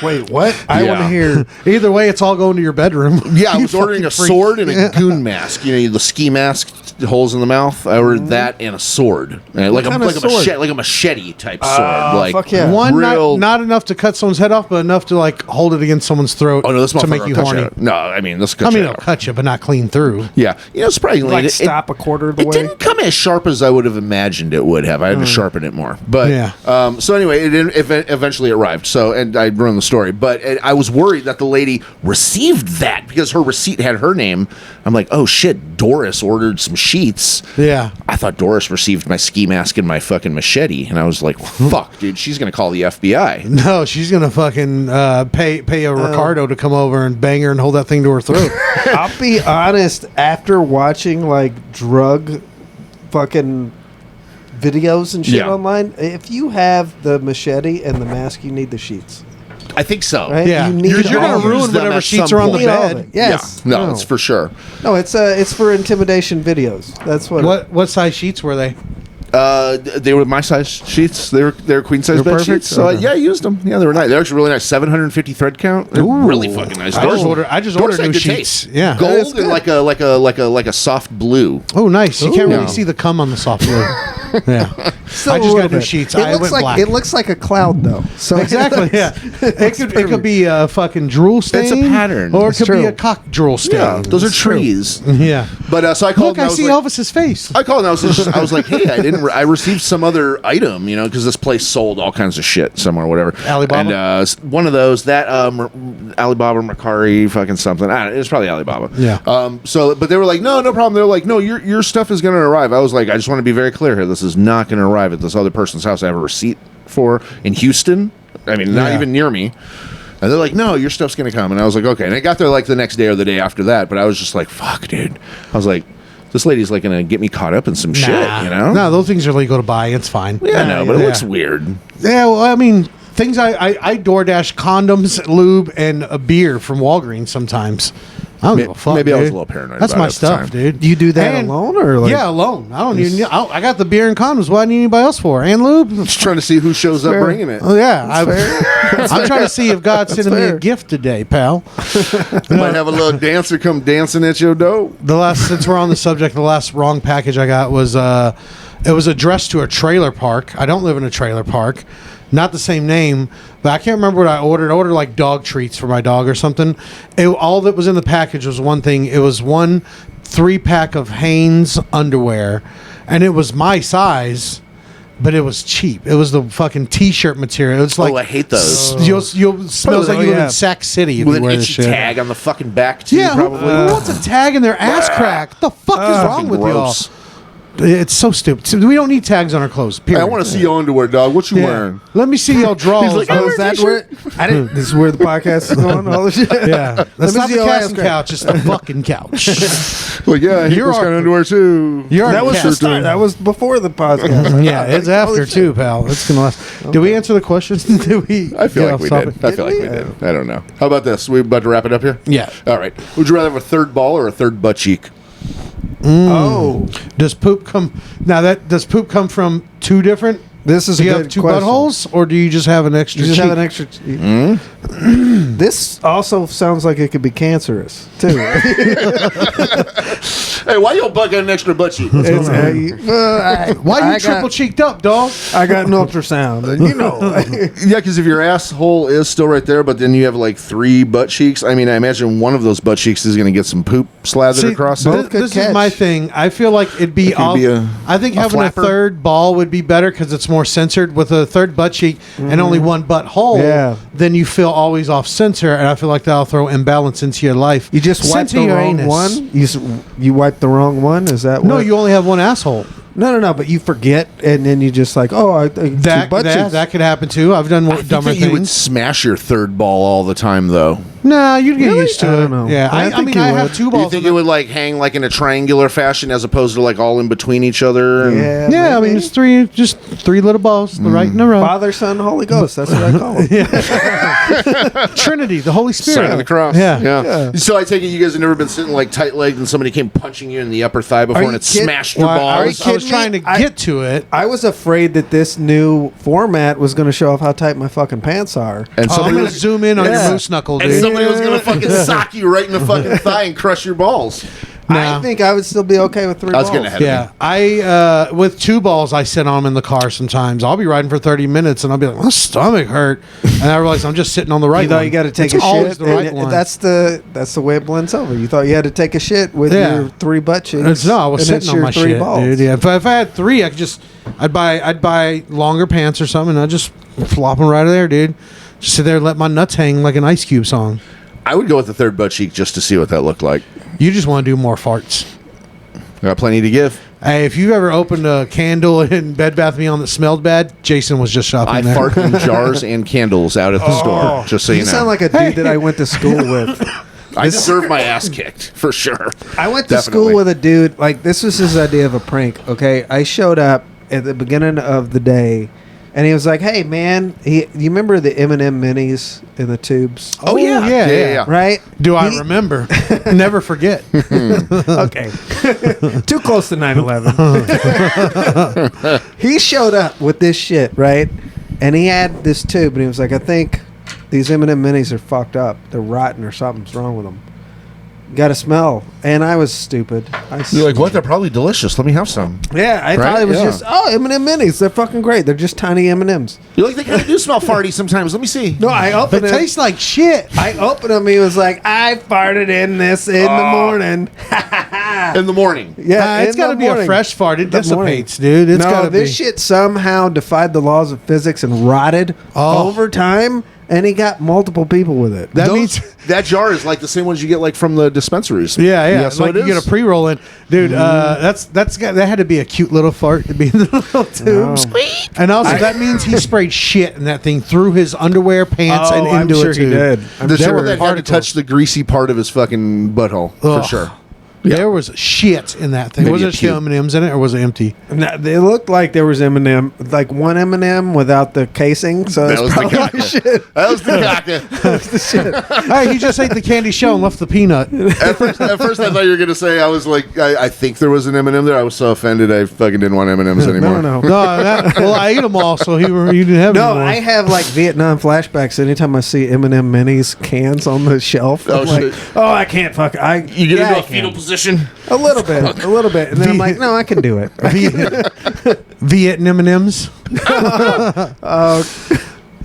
Wait, what? I want to hear. Either way, it's all going to your bedroom. Yeah, I was ordering a sword and a goon mask. You know, the ski mask, holes in the mouth. I ordered that and a sword, like a machete type sword. Like, fuck yeah. One, not enough to cut someone's head off, but enough to like hold it against someone's throat. Oh no, this to make you horny. No, I mean this. It'll cut you, but not clean through. Yeah, you know, surprisingly, Like stop a quarter of the way. It didn't come as sharp as I would have imagined it would have. I had to sharpen it more. But yeah. So anyway, eventually arrived. So, and I ruined the story. But I was worried that the lady received that because her receipt had her name. I'm like, oh shit, Doris ordered some sheets. Yeah. I thought Doris received my ski mask and my fucking machete, and I was like, fuck, dude, she's gonna call the FBI. No, she's gonna fucking pay a Ricardo to come over and bang her and hold that thing to her throat. I'll be honest. After watching like drug fucking videos and shit online, if you have the machete and the mask, you need the sheets. I think so. Right? Yeah, you need you're going to ruin whatever sheets are on the bed. Yes, yeah. No, it's for sure. No, it's for intimidation videos. That's What size sheets were they? They were my size sheets. They were queen size bed perfect? sheets. So yeah, I used them. Yeah, they were nice. They're actually really nice. 750 thread count. They're really fucking nice. I just ordered new sheets. Taste. Yeah, gold and like a soft blue. Oh, nice. You can't really see the cum on the soft blue. Yeah, I just got new sheets. It looks like a cloud though. So exactly. Yeah, it could be a fucking drool stain. It's a pattern, or it could be a cock drool stain. Yeah, those are trees. Yeah, but so I called. Look, I see Elvis's face. I called and I was like, hey, I received some other item, you know, because this place sold all kinds of shit somewhere, whatever. Alibaba. And one of those that Alibaba, Mercari, fucking something. I don't know, it was probably Alibaba. Yeah. But they were like, no problem. They're like, no, your stuff is going to arrive. I was like, I just want to be very clear here. This is not going to arrive at this other person's house. I have a receipt for in Houston. I mean, not even near me. And they're like, no, your stuff's going to come. And I was like, okay. And it got there like the next day or the day after that. But I was just like, fuck, dude. I was like, this lady's like going to get me caught up in some shit, you know? No, those things are legal to buy. It's fine. Yeah, no, but it looks weird. Yeah, well, I mean, things I DoorDash condoms, lube, and a beer from Walgreens sometimes. I don't give a fuck. Maybe dude. I was a little paranoid. That's about my it stuff, dude. Do you do that alone or like? Yeah, alone. I don't even. I got the beer and condoms. What do I need anybody else for? And lube. Just trying to see who shows up bringing it. Oh yeah, I'm trying to see if God's sending me a gift today, pal. You might have a little dancer come dancing at your door. Since we're on the subject, the last wrong package I got was it was addressed to a trailer park. I don't live in a trailer park. Not the same name, but I can't remember what I ordered. I ordered like dog treats for my dog or something. All that was in the package was one thing. It was 1 3-pack of Hanes underwear, and it was my size, but it was cheap. It was the fucking t-shirt material. It's like, I hate those. You'll smells like you live in Sac City if with you wear an this itchy shit. tag on the fucking back too. Yeah, probably. who wants a tag in their ass crack? What the fuck is wrong with y'all? It's so stupid. So we don't need tags on our clothes. Period. Hey, I want to see your underwear, dog. What you wearing? Let me see y'all drawers. He's like, Oh, is that where? This is where the podcast is going. All this shit. Yeah, that's not see the your ass casting crack. couch. It's the fucking couch. Well, yeah, he You're was kind of underwear too. That was the start. That was before the podcast. Yeah, it's after too, pal. It's gonna last. Did we answer the questions? Did we? I feel like we did. I feel like we did. I don't know. How about this? We about to wrap it up here? Yeah. All right. Would you rather have a third ball or a third butt cheek? Oh, Does poop come now? Does poop come from two different? this is Do a you good have two question. buttholes, or do you just have an extra? You just cheek? have an extra. This also sounds like it could be cancerous too. Hey, why your butt got an extra butt cheek? What's going on? Why you triple cheeked up, dog? I got an ultrasound, and you know. Yeah, because if your asshole is still right there, but then you have like 3 butt cheeks. I mean, I imagine one of those butt cheeks is going to get some poop slathered across it. This is my thing. I feel like it'd be off. I think having a third ball would be better because it's more censored. With a third butt cheek and only one butt hole, then you feel always off center, and I feel like that'll throw imbalance into your life. You just wipe the wrong one. You wipe the wrong one. Is that no? You only have one asshole. No. But you forget, and then you just like, that could happen too. I've done dumber things. You would smash your third ball all the time, though. Nah, you'd get used to it. I don't know. Yeah, I mean, I have 2 balls. You think it would like hang like in a triangular fashion as opposed to like all in between each other? Yeah. I mean, it's 3 little balls, right in a row. Father, Son, Holy Ghost. That's what I call it. Trinity, the Holy Spirit. Sign of the cross. Yeah. So I take it you guys have never been sitting like tight-legged and somebody came punching you in the upper thigh before and it smashed your balls? I was trying to get to it. I was afraid that this new format was going to show off how tight my fucking pants are. And I'm going to zoom in on your moose knuckle, dude. And somebody was going to fucking sock you right in the fucking thigh and crush your balls. I think I would still be okay with 3 balls. I was getting ahead of me. With 2 balls, I sit on them in the car sometimes. I'll be riding for 30 minutes, and I'll be like, my stomach hurt. And I realize I'm just sitting on the right You thought you got to take a shit. That's the way it blends over. You thought you had to take a shit with your 3 butt cheeks. No, I was sitting on my shit, balls. Dude. Yeah, if I had 3, I'd buy longer pants or something, and I'd just flop them right there, dude. Just sit there and let my nuts hang like an Ice Cube song. I would go with the third butt cheek just to see what that looked like. You just want to do more farts. I got plenty to give. Hey, if you ever opened a candle in Bed Bath & Beyond that smelled bad, Jason was just shopping there. I fart in jars and candles out at the store, just so you know. You sound like a dude that I went to school with. I deserve my ass kicked, for sure. I went to school with a dude, like, this was his idea of a prank, okay? I showed up at the beginning of the day, and he was like, hey, man, you remember the M&M minis in the tubes? Oh, yeah. Right? Do I remember? Never forget. Okay. Too close to 9/11. He showed up with this shit, right? And he had this tube, and he was like, I think these M&M minis are fucked up. They're rotten or something's wrong with them. Got to smell. And I was stupid. You're like, what? They're probably delicious. Let me have some. Yeah, I thought it was just, M&M minis. They're fucking great. They're just tiny M&Ms. You're like, they kind of do smell farty sometimes. Let me see. No, I opened it. It tastes like shit. I opened them. He was like, I farted in this in the morning. In the morning. Yeah, it's got to be a fresh fart. It dissipates, dude. It's got to be. This shit somehow defied the laws of physics and rotted over time. And he got multiple people with it. That means that jar is like the same ones you get like from the dispensaries. Yeah. So like you get a pre-roll in, dude. That had to be a cute little fart to be in the little tube. Squeak. And also that means he sprayed shit in that thing through his underwear, pants, and into I'm sure it. He did. The shit that had to touch the greasy part of his fucking butthole for sure. There was shit in that thing. Was there still M&Ms in it, or was it empty? No, they looked like there was M&M, like one M&M without the casing. So that was the caca. Shit. That was the caca. That was the shit. Hey, he just ate the candy shell and left the peanut. At first, I thought you were gonna say I was like, I think there was an M&M there. I was so offended, I fucking didn't want M&Ms anymore. No. Well, I ate them all, so you didn't have. No, anymore. I have like Vietnam flashbacks anytime I see M&M minis cans on the shelf. I'm like, I can't fuck. You get into a fetal position. A little bit, and then I'm like, no, I can do it. Vietnam M&Ms. All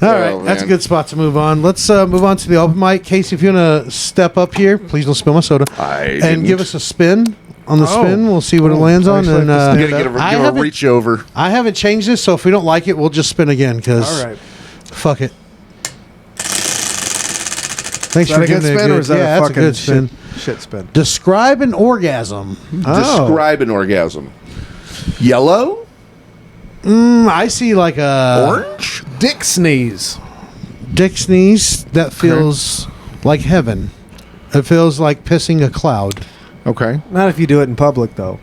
right, that's a good spot to move on. Let's move on to the open mic. Casey, if you want to step up here, please don't spill my soda. And give us a spin. On the spin, we'll see what it lands on. And you gotta give a reach over. I haven't changed this, so if we don't like it, we'll just spin again. All right, fuck it. Thanks for giving it a good spin. Yeah, that's a good spin. Shit spin. Describe an orgasm. Describe an orgasm. Yellow? I see like a orange. Dick sneeze. Dick sneeze that feels like heaven. It feels like pissing a cloud. Okay. Not if you do it in public, though.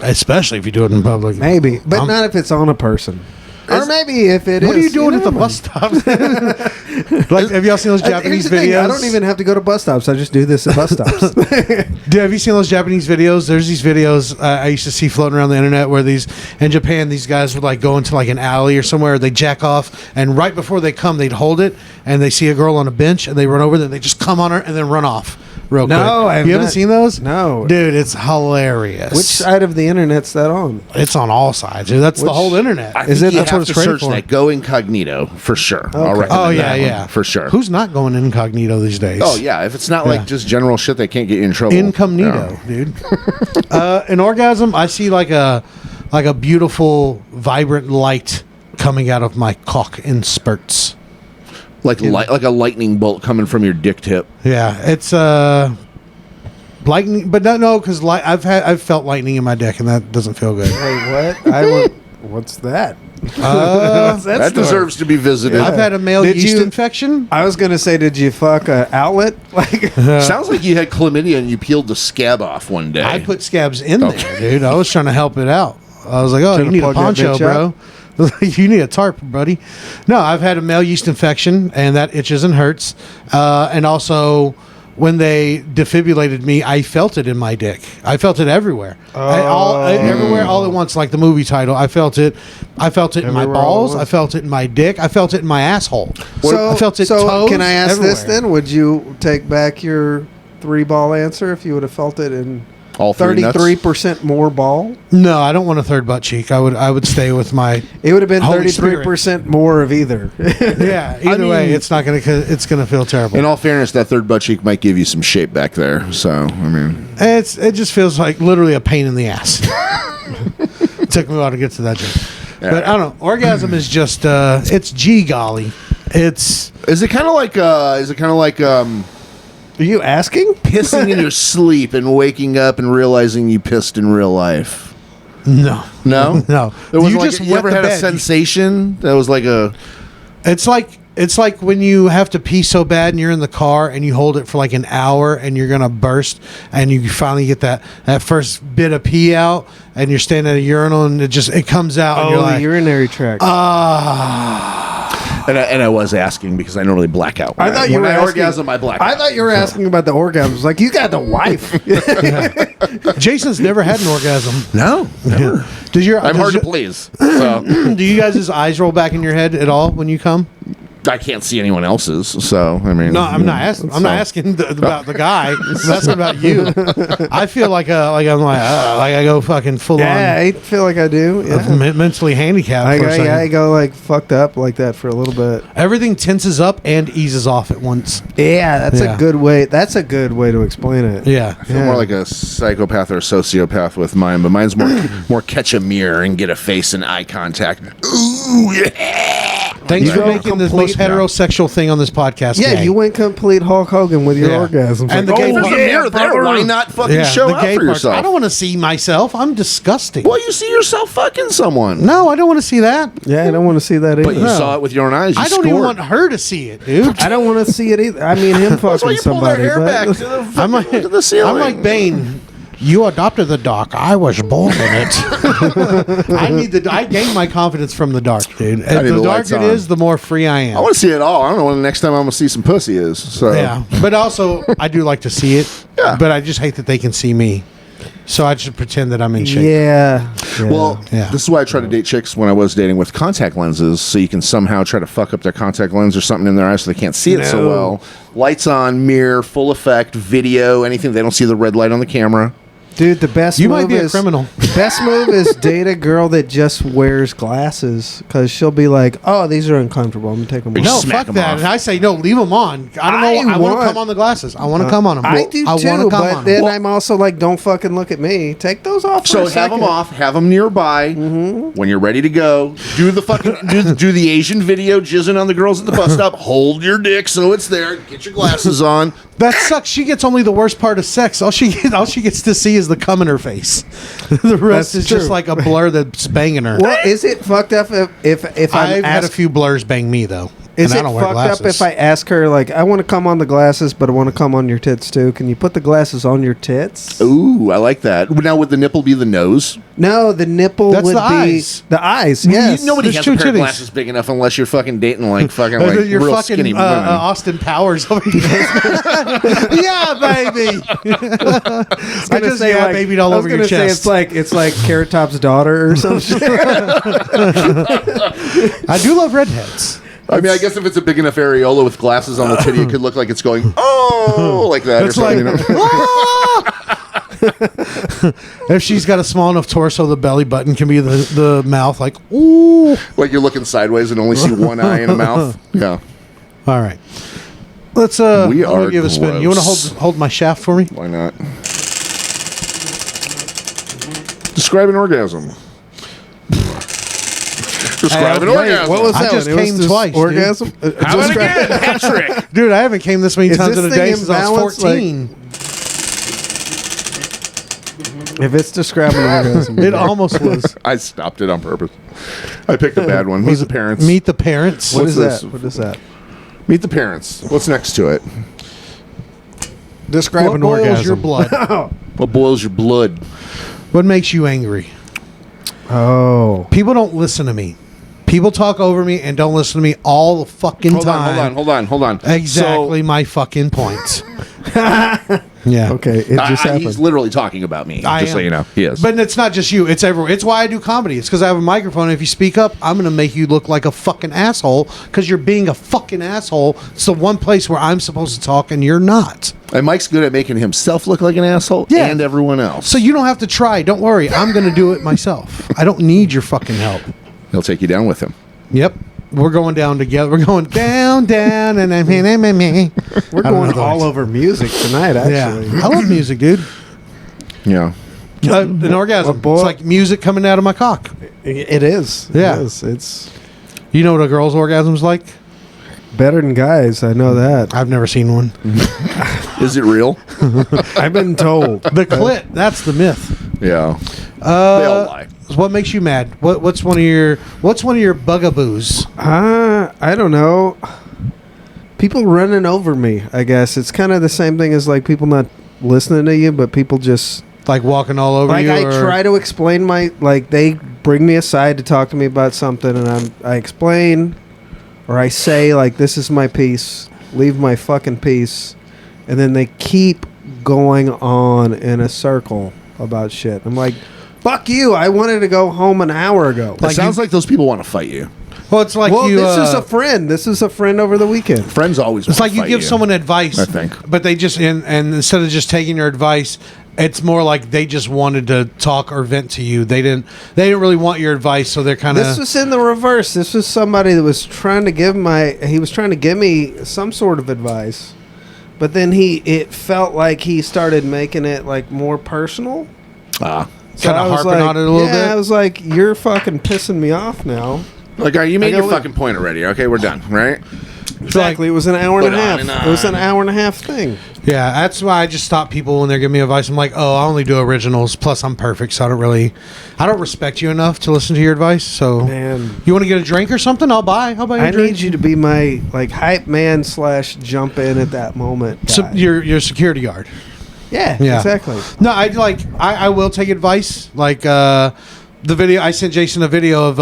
Especially if you do it in public. Maybe, but not if it's on a person. I maybe if it is. What are you doing at the never bus mind. stop? Like, have y'all seen those Japanese Here's the thing, videos? I don't even have to go to bus stops. I just do this at bus stops. Dude, have you seen those Japanese videos? There's these videos I used to see floating around the internet where in Japan, these guys would like go into like an alley or somewhere, they jack off, and right before they come, they'd hold it, and they see a girl on a bench, and they run over there, and they just come on her, and then run off real quick. You haven't seen those? No. Dude, it's hilarious. Which side of the internet's that on? It's on all sides. Dude. That's the whole internet. Is it? That's what it's search for. that. Go incognito for sure. I'll recommend Oh, yeah, that one, yeah. for sure. Who's not going incognito these days? Oh yeah, if it's not like just general shit, they can't get you in trouble. Incognito, dude. An orgasm, I see like a beautiful, vibrant light coming out of my cock in spurts. Like like a lightning bolt coming from your dick tip. Yeah, it's lightning, but no, because I've felt lightning in my dick, and that doesn't feel good. Wait, what? What's that? That deserves to be visited. I've had a male Did yeast you- infection. I was gonna say, did you fuck a outlet? Like, Sounds like you had chlamydia and you peeled the scab off one day. I put scabs in there, dude. I was trying to help it out. I was like, oh, Trying you to need a plug that poncho, bitch bro. You need a tarp, buddy. No, I've had a male yeast infection, and that itches and hurts. And also, when they defibrillated me, I felt it in my dick. I felt it everywhere. Everywhere, all at once, like the movie title. I felt it. I felt it in my Everywhere, all at balls. once. I felt it in my dick. I felt it in my asshole. so I felt it So toes, can I ask this everywhere. then? Would you take back your 3-ball answer if you would have felt it in All three nuts? 33% more ball? No, I don't want a third butt cheek. I would stay with my. It would have been Holy 33% more of either. Yeah. Either way, mean- it's not gonna. It's gonna feel terrible. In all fairness, that third butt cheek might give you some shape back there. So I mean, It just feels like literally a pain in the ass. It took me a while to get to that joke. Yeah. But I don't know. Orgasm is just it's gee golly. It's is it kind of like Are you asking? pissing in your sleep and waking up and realizing you pissed in real life? no. No, No. There was You like just you wet ever the had a bed. sensation that was like a It's like when you have to pee so bad and you're in the car and you hold it for like an hour and you're gonna burst and you finally get that first bit of pee out and you're standing at a urinal and it comes out and you're the like urinary tract. and I was asking because I normally black out. I thought you when were I asking- orgasm, I black I out. thought you were asking about the orgasms. Like, you got the wife. Jason's never had an orgasm. No, never. Does your I'm hard to please. So do you guys' eyes roll back in your head at all when you come? I can't see anyone else's. So I mean, No, I'm not asking. I'm not asking about the guy. I'm asking about you. I feel like I go fucking full Yeah, on I feel like I do. Yeah. mentally handicapped for a second. I go like fucked up like that for a little bit. Everything tenses up and eases off at once. Yeah, that's Yeah. a good way. That's a good way to explain it. Yeah. I feel more like a psychopath or a sociopath with mine, but mine's more catch a mirror and get a face and eye contact. Ooh, yeah. Thanks for go making the most complete- heterosexual thing on this podcast. Yeah, gay. you went complete Hulk Hogan with your Yeah. orgasms. And Like, the gay There's part- a mirror there. Why not fucking Yeah, show the up gay for parts. yourself? I don't want to see myself. I'm disgusting. Well, you see yourself fucking someone. No, I don't want to see that. yeah, I don't want to see that either. But you saw it with your own eyes. You I don't scored. even want her to see it, dude. I don't want to see it either. I mean, him That's why fucking you pull their somebody. hair but- back to the, I'm fucking, like, to the ceiling. I'm like Bane. You adopted the dark. I was born in it. I gain my confidence from the dark, dude. need The the darker lights it on. is, the more free I am. I want to see it all. I don't know when the next time I'm gonna see some pussy is. So Yeah, but also I do like to see it. Yeah. But I just hate that they can see me. So I just pretend that I'm in shape. Yeah. Well, Yeah. this is why I try to date chicks when I was dating with contact lenses, so you can somehow try to fuck up their contact lens or something in their eyes so they can't see it so No. well. Lights on, mirror, full effect, video, anything. They don't see the red light on the camera. Dude, the best You move might be a is, criminal. The best move is date a girl that just wears glasses because she'll be like, "Oh, these are uncomfortable. I'm gonna take them off." No, Smack fuck 'em that. off. And I say, no, leave them on. I don't know. I want to come on the glasses. I want to come on them. I do I too, want to come but on then them. I'm also like, "Don't fucking look at me. Take those off." So for a have them second. off, have them nearby. When you're ready to go, do the fucking do the Asian video, jizzing on the girls at the bus stop. Hold your dick so it's there. Get your glasses on. That sucks. She gets only the worst part of sex. All she gets to see is the cum in her face. The rest That's is just true. like a blur that's banging her. Well, is it fucked up if I'm I've had a asked? few blurs bang me though. Is And I it don't wear fucked glasses. up if I ask her, like, I want to come on the glasses, but I want to come on your tits too? Can you put the glasses on your tits? Ooh, I like that. Now, would the nipple be the nose? No, the nipple That's would the be eyes. the eyes. Yes. Nobody There's has two a pair of titties. glasses big enough unless you're fucking dating like You're real fucking skinny women. Austin Powers over here. Yeah, baby. I just babied all over your Say chest. it's like Carrot Top's daughter or some shit. I do love redheads. I mean, I guess if it's a big enough areola with glasses on the titty, it could look like it's going, oh, like that. It's or something, like, you know? "Ah!" If she's got a small enough torso, the belly button can be the mouth, like, ooh. Like you're looking sideways and only see one eye and a mouth. Yeah. All right. Let's We I'm gonna are give it a spin. You want to gross. hold my shaft for me? Why not? Describe an orgasm. Describe an orgasm. What was I that? just one? It was came this twice, dude. Orgasm. How about again, Patrick? Dude, I haven't came this many Is times this in a thing day since I was imbalanced? Like- 14. If it's describing an orgasm, It almost was. I stopped it on purpose. I picked a bad one. Meet the parents. Meet the parents. What What's is this? that? What is that? Meet the parents. What's next to it? Describe What an boils orgasm. your blood? What boils your blood? What makes you angry? Oh, People don't listen to me. People talk over me and don't listen to me all the fucking time. Hold on. Exactly my fucking point. Yeah. okay. It just happened. He's literally talking about me. I just so am. you know, he is. But it's not just you. It's everyone. It's why I do comedy. It's because I have a microphone. And if you speak up, I'm going to make you look like a fucking asshole because you're being a fucking asshole. It's the one place where I'm supposed to talk and you're not. And Mike's good at making himself look like an asshole Yeah. and everyone else. So you don't have to try. Don't worry. I'm going to do it myself. I don't need your fucking help. He'll take you down with him. Yep. We're going down together. We're going down, and I'm We're going all over music tonight. Actually, Yeah. I love music, dude. Yeah. An orgasm. boy- It's like music coming out of my cock. it is. Yeah. It is. It's You know what a girl's orgasm's like? better than guys. I know that. I've never seen one. Is it real? I've been told. The clit. That's the myth. Yeah. They all lie. What makes you mad? What's one of your bugaboos? I don't know. People running over me. I guess it's kind of the same thing as like people not listening to you, but people just Like walking all over like you? I or- try to explain like they bring me aside to talk to me about something, and I explain, or I say like this is my piece, leave my fucking piece, and then they keep going on in a circle about shit. I'm like, fuck you! I wanted to go home an hour ago. It sounds like those people want to fight you. Well, it's like well, you. this is a friend. This is a friend over the weekend. Friends always It's want like you to fight give someone advice, I think. but they just and instead of just taking your advice, it's more like they just wanted to talk or vent to you. They didn't really want your advice, so they're kind This of. was in the reverse. This was somebody that was trying to give he was trying to give me some sort of advice, but then it felt like he started making it like more personal. Ah. Kinda I was harping on it a little bit? I was like, you're fucking pissing me off now. Like, all right, you made I your gotta fucking point already. Okay, we're done, right? Exactly. It was an hour and a But on half. and It was an on. hour and a half thing. Yeah, that's why I just stop people when they're giving me advice. I'm like, oh, I only do originals. Plus, I'm perfect, so I don't respect you enough to listen to your advice. So, Man. you want to get a drink or something? I'll buy you I a drink. need you to be my like hype man / jump in at that moment. So guy. your security guard. yeah, Yeah. exactly. No, I will take advice. Like the video I sent Jason a video of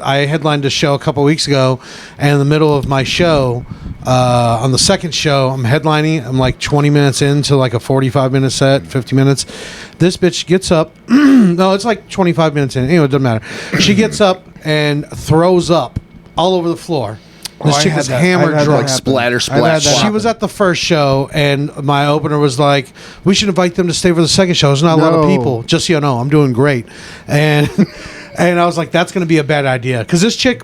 I headlined a show a couple weeks ago, and in the middle of my show, on the second show, I'm headlining. I'm like 20 minutes into like a 45-minute set, 50 minutes. This bitch gets up. No, it's like 25 minutes in. Anyway, it doesn't matter. She gets up and throws up all over the floor. This I chick had is that- hammered I've had that drunk. Like happen. splatter, I've had splash. that She was at the first show, and my opener was like, "We should invite them to stay for the second show. There's not a lot of No. people. Just so you know, I'm doing great." And and I was like, "That's going to be a bad idea," because this chick,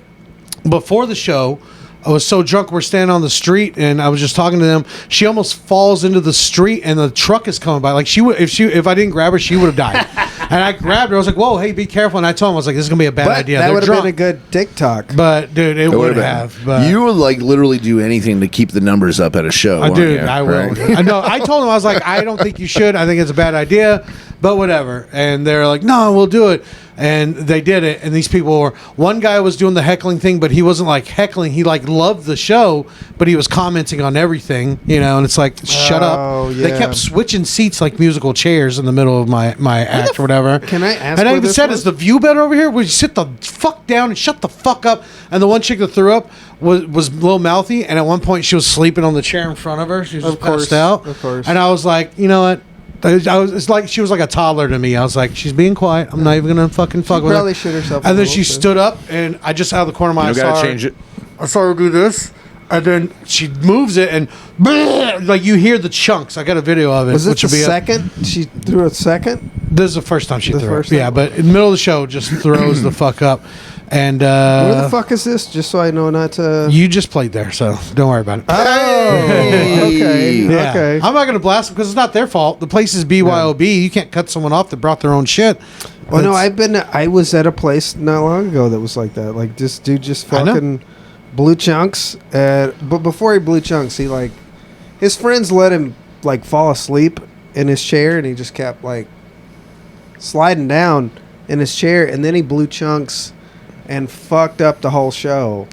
before the show, I was so drunk. We're standing on the street, and I was just talking to them. She almost falls into the street, and the truck is coming by. Like she would, if I didn't grab her, she would have died. And I grabbed her. I was like, "Whoa, hey, be careful!" And I told him, I was like, "This is gonna be a bad But idea." that They're would have drunk. been a good TikTok. But dude, it would have. But You would like literally do anything to keep the numbers up at a show. I won't do. you? I will. Right? I know. I told him, I was like, I don't think you should. I think it's a bad idea. But whatever. And they're like, no, we'll do it. And they did it. And these people were, one guy was doing the heckling thing, but he wasn't like heckling. He like loved the show, but he was commenting on everything, and it's like, shut up. Yeah. They kept switching seats like musical chairs in the middle of my act or whatever. Can I ask And I where even this said, was? is the view better over here? Would you sit the fuck down and shut the fuck up? And the one chick that threw up was a little mouthy. And at one point she was sleeping on the chair in front of her. She was just passed out. Of course. And I was like, you know what? It's like she was like a toddler to me. I was like, she's being quiet. I'm not even gonna fucking fuck with her. Probably shit herself. And then she stood up, and I just out of the corner of my eye gotta saw her. change it. I saw her do this, and then she moves it, and like you hear the chunks. I got a video of it. Was it which the will be second? She threw a second? this is the first time she The threw first it. Yeah, time? but in the middle of the show, just throws the fuck up. And Where the fuck is this? Just so I know not to... you just played there, so don't worry about it. Oh, okay. Yeah. Okay. I'm not going to blast them because it's not their fault. The place is BYOB. You can't cut someone off that brought their own shit. Well, no, That's- I was at a place not long ago that was like that. Like, this dude just I know. fucking blew chunks. But before he blew chunks, he, like... His friends let him, like, fall asleep in his chair, and he just kept, like, sliding down in his chair, and then he blew chunks and fucked up the whole show.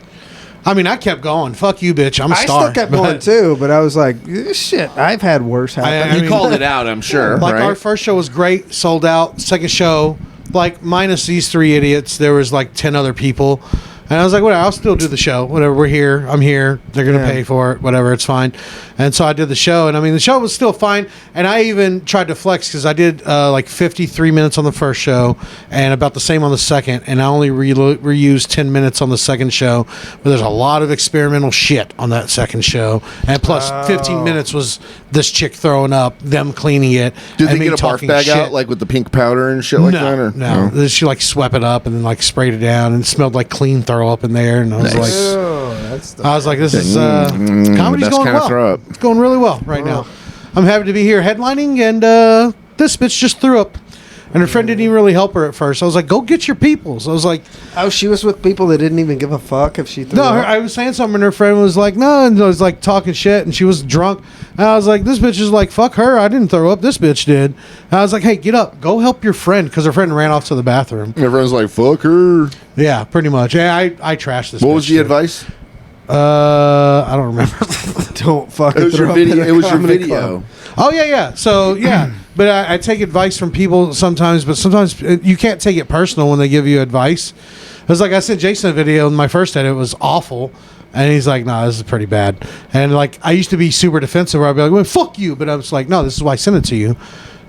I mean, I kept going. Fuck you, bitch. I'm a I star. still kept going, too, but I was like, shit, I've had worse happen. I You mean- called it out, I'm sure. Like right? our first show was great, sold out. Second show, like minus these three idiots, there was like 10 other people. And I was like, whatever, I'll still do the show. Whatever, we're here. I'm here. They're going to Yeah. pay for it. Whatever, it's fine. And so I did the show. And I mean, the show was still fine. And I even tried to flex because I did like 53 minutes on the first show and about the same on the second. And I only reused 10 minutes on the second show. But there's a lot of experimental shit on that second show. And plus 15 minutes was this chick throwing up, them cleaning it. Did and they me get a barf talking bag shit. out like with the pink powder and shit like that? Or? No. She like swept it up and then like sprayed it down and it smelled like clean throw up in there. And I was Nice. like, Oh, that's the... I was like, this is comedy's best going kind of well. throw up. It's going really well right now. I'm happy to be here headlining, and this bitch just threw up. And her friend didn't even really help her at first. I was like, go get your people. So I was like, Oh, she was with people that didn't even give a fuck if she threw no, up? I was saying something, and her friend was like, no, and I was like talking shit, and she was drunk. And I was like, this bitch is like, fuck her. I didn't throw up. This bitch did. And I was like, hey, get up. Go help your friend, because her friend ran off to the bathroom. Everyone's like, fuck her. Yeah, pretty much. Yeah, I trashed this What bitch, was the too. advice? I don't remember. Don't fucking It was your throw up in video. a It was your comedy video. club. Oh yeah. So yeah, but I take advice from people sometimes, but sometimes you can't take it personal when they give you advice. It's like I sent Jason a video in my first edit. It was awful, and he's like, "Nah, this is pretty bad." And like I used to be super defensive, where I'd be like, "Well, fuck you," but I was like, "No, this is why I sent it to you."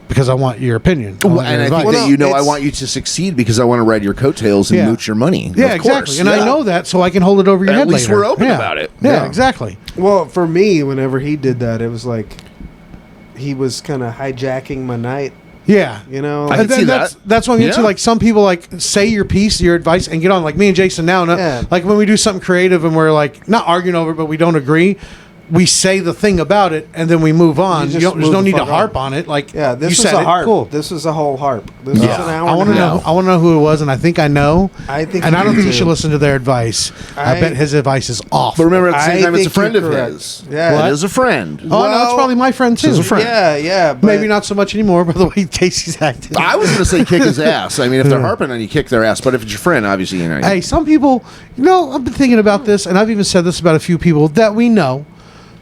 Because I want your opinion. I Well, want your and I advice. think Well, that no, I it's- want you to succeed because I want to ride your coattails and Yeah. mooch your money. Yeah, Of exactly. course, And I yeah. know that, so I can hold it over your At head least later. we're open Yeah. about it. Yeah, Yeah. exactly. Well, for me, whenever he did that, it was like he was kind of hijacking my night. Yeah. You know, I can And then see that's what I'm into. Yeah. Like some people like say your piece, your advice, and get on. Like me and Jason now. Yeah. Like when we do something creative and we're like not arguing over it, but we don't agree. We say the thing about it and then we move on. You You just don't, there's move no the need to fuck harp on. on it. Like yeah, this you was said a it. harp. Cool. This was a whole harp. This Yeah. was an hour. I want to and a know. half. I want to know who it was, and I think I know. I think and I don't you think you do. should listen to their advice. I I- bet his advice is off. But remember, at the same I time, it's a think friend you're of correct. his. Yeah. It is a friend. oh no, it's Well, probably my friend too. is a friend. Yeah, but Maybe not so much anymore by the way Casey's acting. I was going to say kick his ass. I mean, if they're harping on you, kick their ass. But if it's your friend, obviously, you know. Hey, some people, I've been thinking about this, and I've even said this about a few people that we know.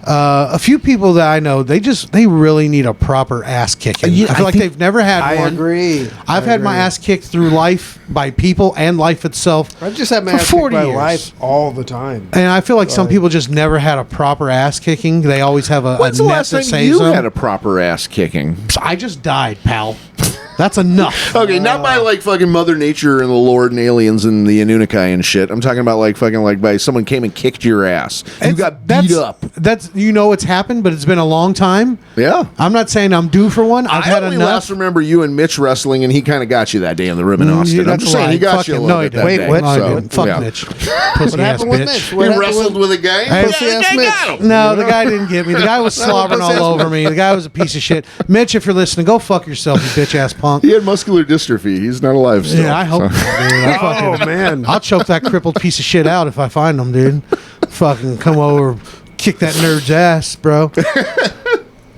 A few people that I know, they really need a proper ass kicking. Yeah, I feel I like think- they've never had I one. agree. I've I had my agree. ass kicked through life by people and life itself. I've just had my for ass kicked 40 by years. life all the time. And I feel like some Right. people just never had a proper ass kicking. They always have a When's the net last that time saves you them. had a proper ass kicking? I just died, pal. That's enough. Okay, not by like fucking Mother Nature and the Lord and aliens and the Anunnaki and shit. I'm talking about like fucking like by someone came and kicked your ass. You got beat up. That's it's happened, but it's been a long time. Yeah. I'm not saying I'm due for one. I've I had only enough. last remember you and Mitch wrestling, and he kind of got you that day in the room in Austin. I'm That's just a saying lie. he got Fuck you a him. little No, he bit that didn't. day. Wait, what? So, No, he didn't. Fuck yeah. Mitch. What Pussy ass happened with bitch. Mitch? He What happened wrestled with a guy. Hey, Pussy ass they Mitch. got him. No, the guy didn't get me. The guy was slobbering all over me. The guy was a piece of shit. Mitch, if you're listening, go fuck yourself, you bitch ass punk. He had muscular dystrophy. He's not alive still. Yeah, I hope. So. Not, dude. I fucking, man. I'll choke that crippled piece of shit out if I find him, dude. Fucking come over, kick that nerd's ass, bro.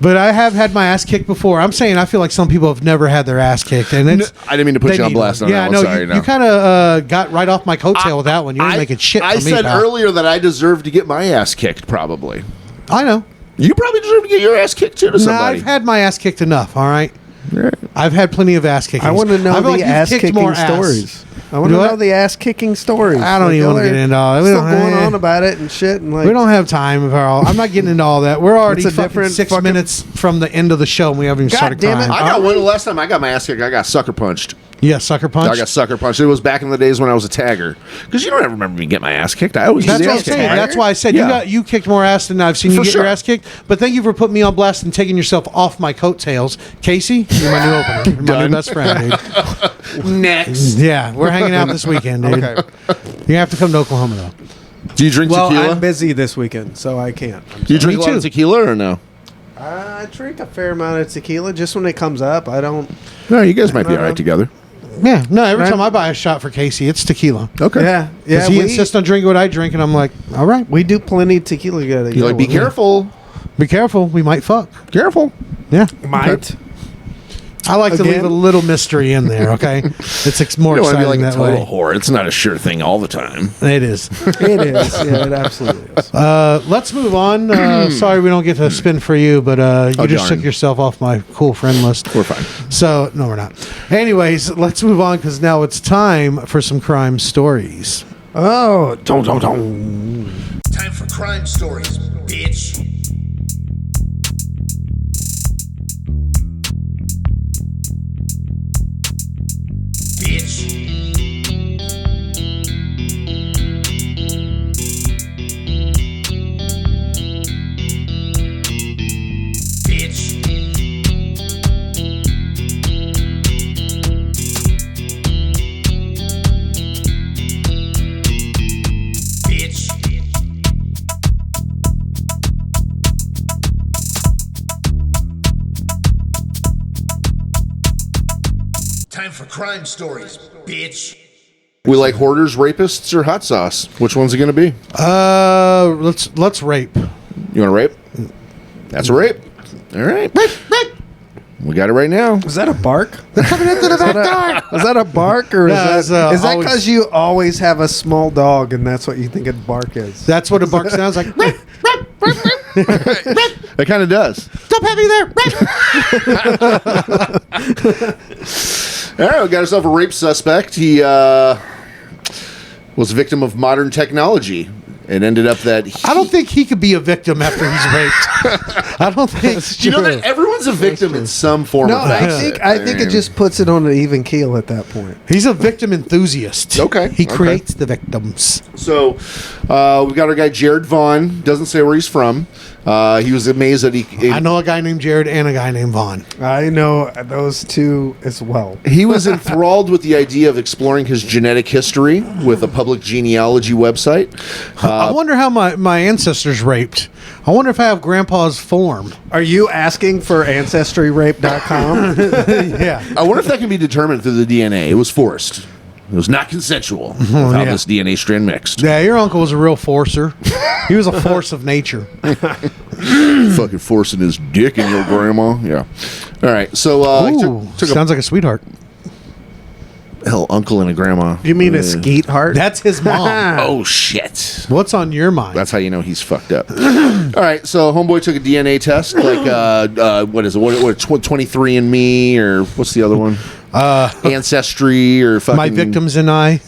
But I have had my ass kicked before. I'm saying I feel like some people have never had their ass kicked, and it's. I didn't mean to put they you on need blast one. on that one. no, Sorry, you kind of got right off my coattail with that one. You didn't make it shit for I me, said pal. earlier that I deserve to get my ass kicked, probably. I know. You probably deserve to get your ass kicked, too, to No, somebody. I've had my ass kicked enough, all right? Right. I've had plenty of ass kickings. I want to know I feel the like you've ass kicked kicking more ass. stories. I want to Do know what? the ass kicking stories. I don't even want to get into all that. We Still don't, going on about it and shit. And like, we don't have time for all. I'm not getting into all that. We're already It's a fucking different 6 fucking- minutes from the end of the show, and we haven't even God started damn it. crying. I got one the last time I got my ass kicked. I got sucker punched. Yeah, sucker punch. I got sucker punched. It was back in the days when I was a tagger. Because you don't ever remember me get my ass kicked. I always That's get what the I'm ass kicked. saying. That's why I said Yeah. you kicked more ass than I've seen you For get sure. your ass kicked. But thank you for putting me on blast and taking yourself off my coattails. Casey, you're my new opener. You're my Done. new best friend, dude. Next. Yeah, we're hanging out this weekend, dude. Okay. You have to come to Oklahoma, though. Do you drink well, tequila? I'm busy this weekend, so I can't. Do you drink Me a lot of too. tequila or no? I drink a fair amount of tequila just when it comes up. I don't. No, you guys might be all right together. Yeah, no, every Right. time I buy a shot for Casey, it's tequila. Okay. Yeah, yeah. Because he insists on drinking what I drink, and I'm like, all right, we do plenty of tequila together. You're like, be careful. be careful. We might fuck. Careful. Yeah. Might. I like to Again? leave a little mystery in there, okay? It's more You don't want to exciting be like a that total way. whore. It's not a sure thing all the time. It is. It is. Yeah, it absolutely is. Let's move on. Sorry we don't get to spin for you, but you just darn. took yourself off my cool friend list. We're fine. So, no, we're not. Anyways, let's move on because now it's time for some crime stories. Oh, Time for crime stories, bitch. Bitch. Bitch. Bitch. Time for crime stories, bitch. We like hoarders, rapists, or hot sauce. Which one's it going to be? Let's rape. You want to rape? That's a rape. All right. Rape. We got it right now. is that a bark? Coming into the back door. Is that a bark or Yeah, is it's, that always- because you always have a small dog and that's what you think a bark is? That's what a bark sounds like. Rape, rape, rape, rape, rape. It kind of does. Stop having there. Rape. All right, we got ourselves a rape suspect. He was a victim of modern technology. It ended up that I don't think he could be a victim after he's raped. I don't think. you know that everyone's a victim in some form No, of I fashion. think it just puts it on an even keel at that point. He's a victim enthusiast. Okay, He okay. creates the victims. So we got our guy Jared Vaughn. Doesn't say where he's from. He was amazed that he I know a guy named Jared and a guy named Vaughn. I know those two as well. he was enthralled with the idea of exploring his genetic history with a public genealogy website. I wonder how my ancestors raped. I wonder if I have grandpa's form. Are you asking for ancestoryrape.com? Yeah. I wonder if that can be determined through the DNA. It was forced. It was not consensual with how yeah. this DNA strand mixed. Yeah, your uncle was a real forcer. He was a force of nature. Fucking forcing his dick in your grandma. Yeah. All right. So he Ooh, took a sounds like a sweetheart. hell uncle and a grandma. You mean a skeet heart? That's his mom. Oh shit. What's on your mind? That's how you know he's fucked up. All right, so homeboy took a DNA test, like what is it? What 23andMe or what's the other one? Ancestry or fucking My victims and I.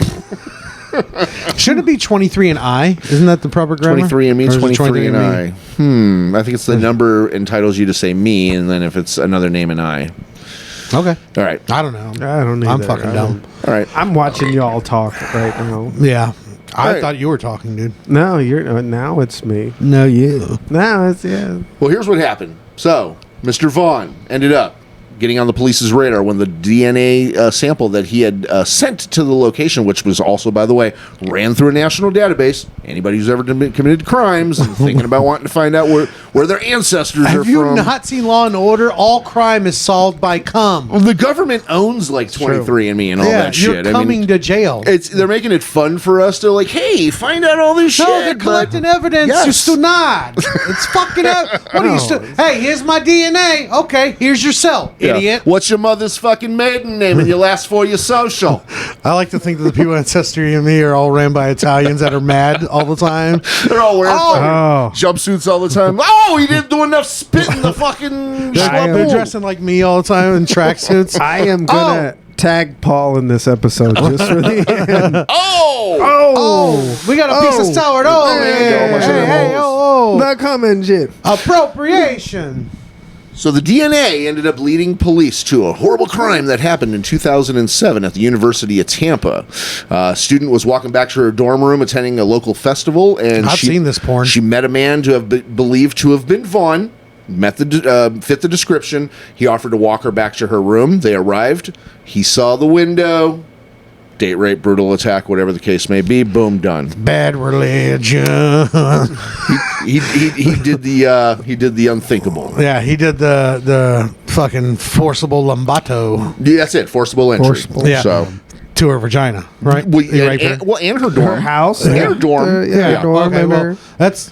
Should it be 23 and I? Isn't that the proper grammar? 23andMe, Or is it 23 and I. I think it's the number entitles you to say me, and then if it's another name and I. Okay. All right, I don't know. I don't I'm either. fucking I dumb. all right. I'm watching y'all talk right now. Yeah. I Right. thought you were talking, dude. No, you're now it's me. No, you. Now it's yeah. Well, here's what happened. So, Mr. Vaughn ended up getting on the police's radar when the DNA sample that he had sent to the location, which was also, by the way, ran through a national database. Anybody who's ever committed crimes and thinking about wanting to find out where their ancestors are from. Have you not seen Law and Order? All crime is solved by cum. Well, the government owns like 23andMe and all that shit. You're coming to jail. They're making it fun for us to like, hey, find out all this shit. No, they're collecting evidence. Yes. You still not. It's fucking out. What are you still? Hey, here's my DNA. Okay, here's your cell, idiot. What's your mother's fucking maiden name and your last 4 your social? I like to think that the people in Ancestry and me are all ran by Italians that are mad all the time. They're all wearing fucking jumpsuits all the time. Oh, he didn't do enough spit in the fucking They're dressing like me all the time in tracksuits. I am gonna tag Paul in this episode just for the end. Oh, we got a piece of sourdough. Not coming, shit. Appropriation. So the DNA ended up leading police to a horrible crime that happened in 2007 at the University of Tampa. A student was walking back to her dorm room attending a local festival, and I've seen this porn. She met a man to have believed to have been Vaughn. Fit the description. He offered to walk her back to her room. They arrived. He saw the window. Date rape, brutal attack, whatever the case may be. Boom, done. Bad religion. He did the unthinkable. Yeah, he did the fucking forcible lumbato. Yeah, that's it. Forcible entry. Yeah. So to her vagina, right? Well, He raped her. and her dorm. Her house. And her dorm. Dorm Okay, and well, her- that's.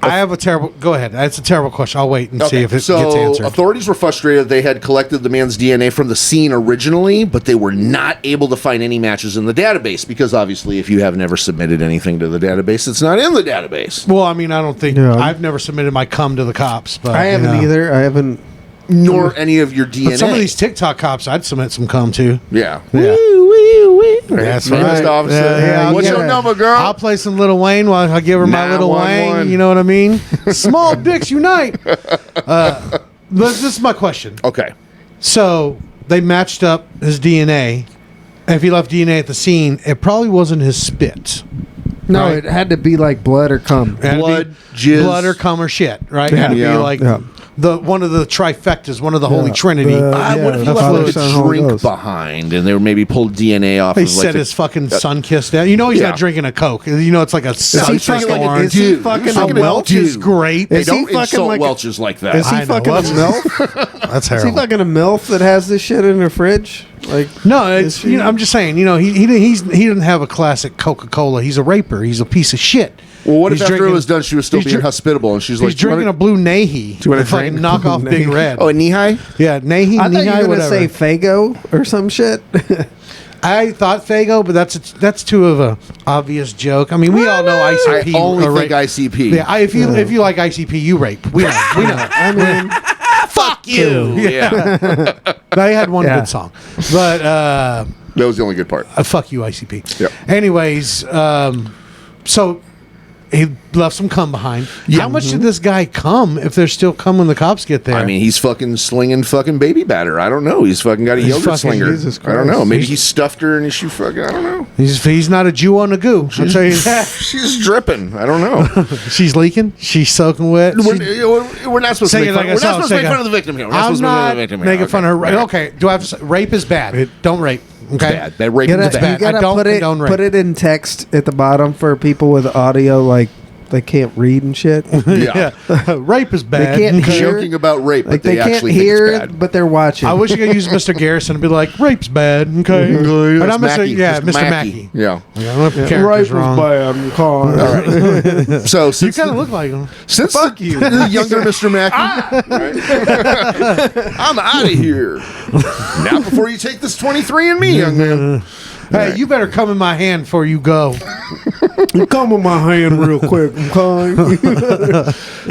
I have a terrible. Go ahead. It's a terrible question. I'll wait and see if it gets answered. Authorities were frustrated. They had collected the man's DNA from the scene originally, but they were not able to find any matches in the database because obviously, if you have never submitted anything to the database, it's not in the database. Well, I mean, I don't think Yeah. I've never submitted my cum to the cops, but I haven't either. I haven't. Nor any of your DNA. But some of these TikTok cops, I'd submit some cum to. Yeah. Yeah. That's right. Mr. Officer. Yeah, What's I'll your get it. number, girl? I'll play some Little Wayne while I give her my Little 911. Wayne. You know what I mean? Small dicks unite. But this is my question. Okay. So they matched up his DNA. And if he left DNA at the scene, it probably wasn't his spit. No, Right. it had to be like blood or cum. It had to be Blood, jizz. blood or cum or shit, right? It had to Yeah. be like the one of the trifectas, one of the Holy Trinity. What if he the left Father, like Son, a Holy drink Ghost. behind and they were maybe pulled DNA off He of like set the- his fucking sun kiss down. You know he's Yeah. not drinking a Coke. You know it's like a sun He's fucking like a orange. Is he dude. fucking He's a fucking Welch is dude. great. They Is he don't fucking insult like a- Welch's like that. Is he I know. fucking a What's- MILF? That's Is he terrible. fucking a MILF that has this shit in her fridge? Like No, it's I'm just saying. You know, he didn't have a classic Coca-Cola. He's a raper. He's a piece of shit. Well, what if He's after it drinking- was done, she was still he's being dri- hospitable, and she's like, He's drinking a blue Nahi. you wanna The fucking drink? knockoff Big Nahi. Red. a knee-high? Yeah, Nahi, I thought you Nahi, were gonna whatever. say Fago or some shit. I thought Fago, but that's too of a obvious joke. I mean, we all know ICP. I only or think rape. ICP. Yeah, if you like ICP, you rape. We know. We know. I mean, Fuck you. Yeah. They had one Yeah. good song, but That was the only good part. fuck you, ICP. Yep. Anyways, so he left some cum behind. How much did this guy cum if there's still cum when the cops get there? I mean, he's fucking slinging fucking baby batter. I don't know. He's fucking got a yogurt fucking- slinger. Jesus I don't know. Christ. Maybe he stuffed her and she fucking, I don't know. he's not a Jew on the goo. I'll tell you. She's dripping. I don't know. She's leaking. She's soaking wet. We're not supposed to Say make it fun. like We're I not saw, supposed to say make it. fun of the victim here. We're not I'm supposed to make fun not of the victim here. making fun of her. Yeah. Okay. Do I have to say, rape is bad? Don't rape. Okay. Bad. That rape you is gotta, bad. you gotta I don't put it condone rape. put it in text at the bottom for people with audio, like they can't read and shit. Yeah. Rape is bad. They can't Okay. hear. Joking about rape, but Like they can't actually hear, think it's bad. but they're watching. I wish you could use Mr. Garrison and be like, rape's bad. Okay. That's But I'm Mr. Mackey. Yeah, Mr. Mr. Mackey. Mackey. Yeah. I don't know if the Rape character's is wrong. bad. I'm calling. So You since kind of look like him. since the younger Mr. Mackey, right? I'm out of here. Now, before you take this 23andMe, young man. Hey, you better come in my hand before you go. Come with my hand real quick. I'm calling.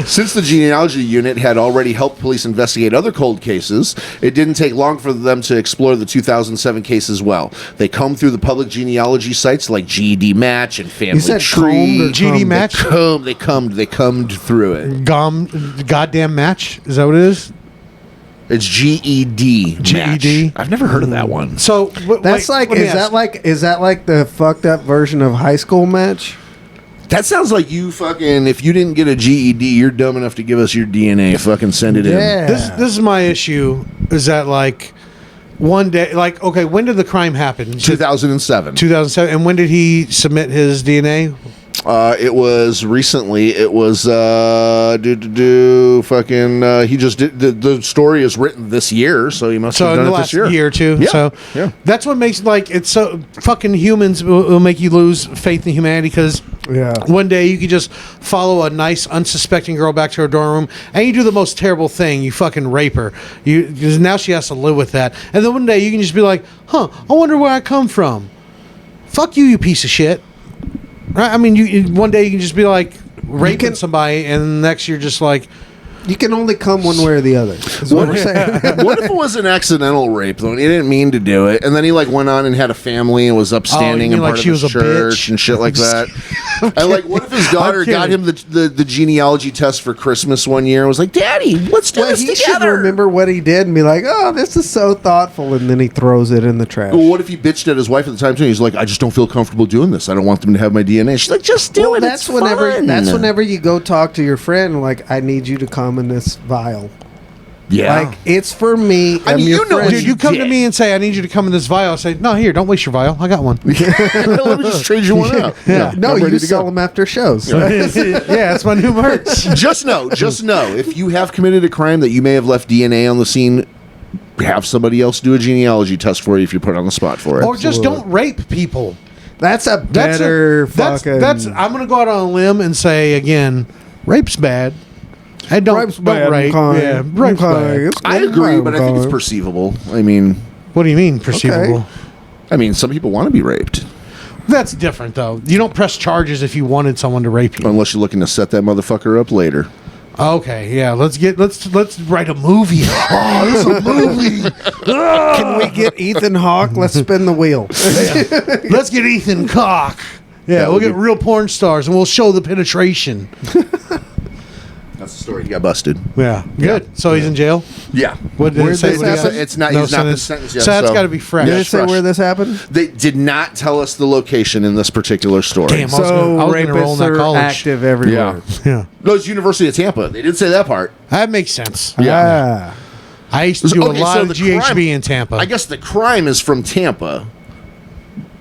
Since the genealogy unit had already helped police investigate other cold cases, it didn't take long for them to explore the 2007 case as well. They combed through the public genealogy sites like GED Match and Family said Tree. combed or GD combed? match? They combed through it. Goddamn match? Is that what it is? It's GED. GED? Match. I've never heard of that one. So That's like. Is that like the fucked up version of High School Match? That sounds like you fucking. If you didn't get a GED, you're dumb enough to give us your DNA. Fucking send it in. This is my issue. Is that like one day? Like, okay, when did the crime happen? 2007. 2007. And when did he submit his DNA? It was recently. It was fucking. He just did the story is written this year, so he must have So in done the it last this year. year or two. Yeah. So Yeah. that's what makes like it's so fucking humans will make you lose faith in humanity because one day you could just follow a nice unsuspecting girl back to her dorm room and you do the most terrible thing. You fucking rape her. Because now she has to live with that. And then one day you can just be like, I wonder where I come from. Fuck you, you piece of shit. Right? I mean, one day you can just be like raping somebody, and next you're just like, You can only come one way or the other. Is what we're saying. What if it was an accidental rape though? And he didn't mean to do it, and then he like went on and had a family and was upstanding and like part she of was the a church bitch? and shit like that. And like, what if his daughter got him the genealogy test for Christmas one year and was like, "Daddy, let's do Well, this he should together." remember what he did and be like, "Oh, this is so thoughtful," and then he throws it in the trash. Well, what if he bitched at his wife at the time too? He's like, "I just don't feel comfortable doing this. I don't want them to have my DNA." She's like, "Just do it. That's it's whenever. fun." That's whenever you go talk to your friend. Like, I need you to come in this vial. Yeah. Like, it's for me. I mean, your you know, friend. dude, you come to did. me and say, I need you to come in this vial. I say, no, here, don't waste your vial. I got one. Let me just trade you one out. Yeah. No, I'm ready you to sell go. them after shows. Yeah, it's my new merch. Just know, if you have committed a crime that you may have left DNA on the scene, have somebody else do a genealogy test for you if you put on the spot for it. Or just don't rape people. That's a better fucking. I'm going to go out on a limb and say, again, rape's bad. And don't rape. Yeah, rape's bad. I agree, but I think it's perceivable. I mean, What do you mean, perceivable? I mean, some people want to be raped. That's different, though. You don't press charges if you wanted someone to rape you. Unless you're looking to set that motherfucker up later. Okay, yeah. Let's write a movie. Oh, this is a movie. Can we get Ethan Hawke? Let's spin the wheel. Let's get Ethan Cock. Yeah, we'll get real porn stars and we'll show the penetration. That's the story. He got busted. Yeah, good. So he's in jail. Yeah. What did it say? What he got? It's not. No He's not been sentence. sentenced yet. So that's got to be fresh. Did Yeah, it say fresh. where this happened? They did not tell us the location in this particular story. Damn, I was So gonna enroll in that rapists are college. active everywhere. Yeah, No, it's University of Tampa. They didn't say that part. that makes sense. Yeah. I used to do Okay, a lot so of the GHB crime- in Tampa. I guess the crime is from Tampa.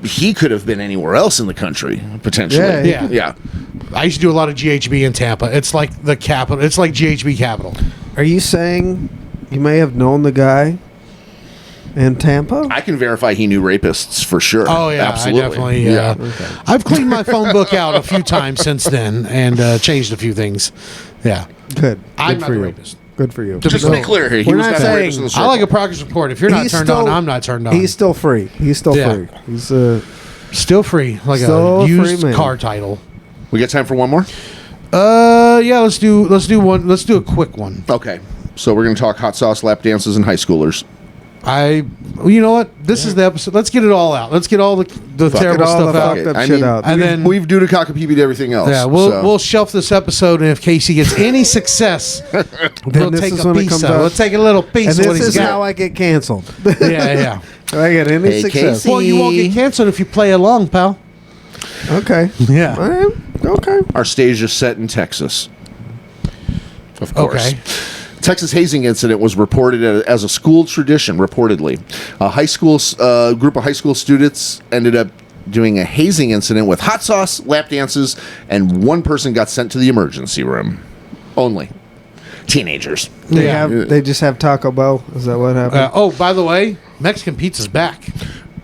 He could have been anywhere else in the country, potentially. Yeah, yeah. I used to do a lot of GHB in Tampa. It's like the capital. It's like GHB capital. Are you saying you may have known the guy in Tampa? I can verify he knew rapists for sure. Oh yeah, Absolutely. I definitely. I've cleaned my phone book out a few times since then and changed a few things. Yeah, Good. I'm Good not for a you. rapist. Good for you. Just to be clear here, he We're was not not a saying- rapist in the I circle. like a progress report. If you're not turned on, I'm not turned on. He's still free. He's still Yeah. free. He's still free, like Still a a free used man. car title. We got time for one more? Yeah, let's do one. Let's do a quick one. Okay. So we're going to talk hot sauce lap dances and high schoolers. You know what? This is the episode. Let's get it all out. Let's get all the terrible all stuff the out. fucked up I shit mean, out. And then- we've due to cockapee everything else. Yeah, we'll shelf this episode, and if Casey gets any success, we'll this take is a when it piece comes of it. out. We'll take a little piece and of what this he's is how got. I get canceled. Yeah. Do I get any Hey, success? Casey. Well, you won't get canceled if you play along, pal. Okay. Yeah. All right. Okay. Our stage is set in Texas. Of course. Okay. Texas hazing incident was reported as a school tradition, reportedly. A group of high school students ended up doing a hazing incident with hot sauce, lap dances, and one person got sent to the emergency room. Only. Teenagers. They just have Taco Bell. Is that what happened? Oh, by the way, Mexican pizza's back.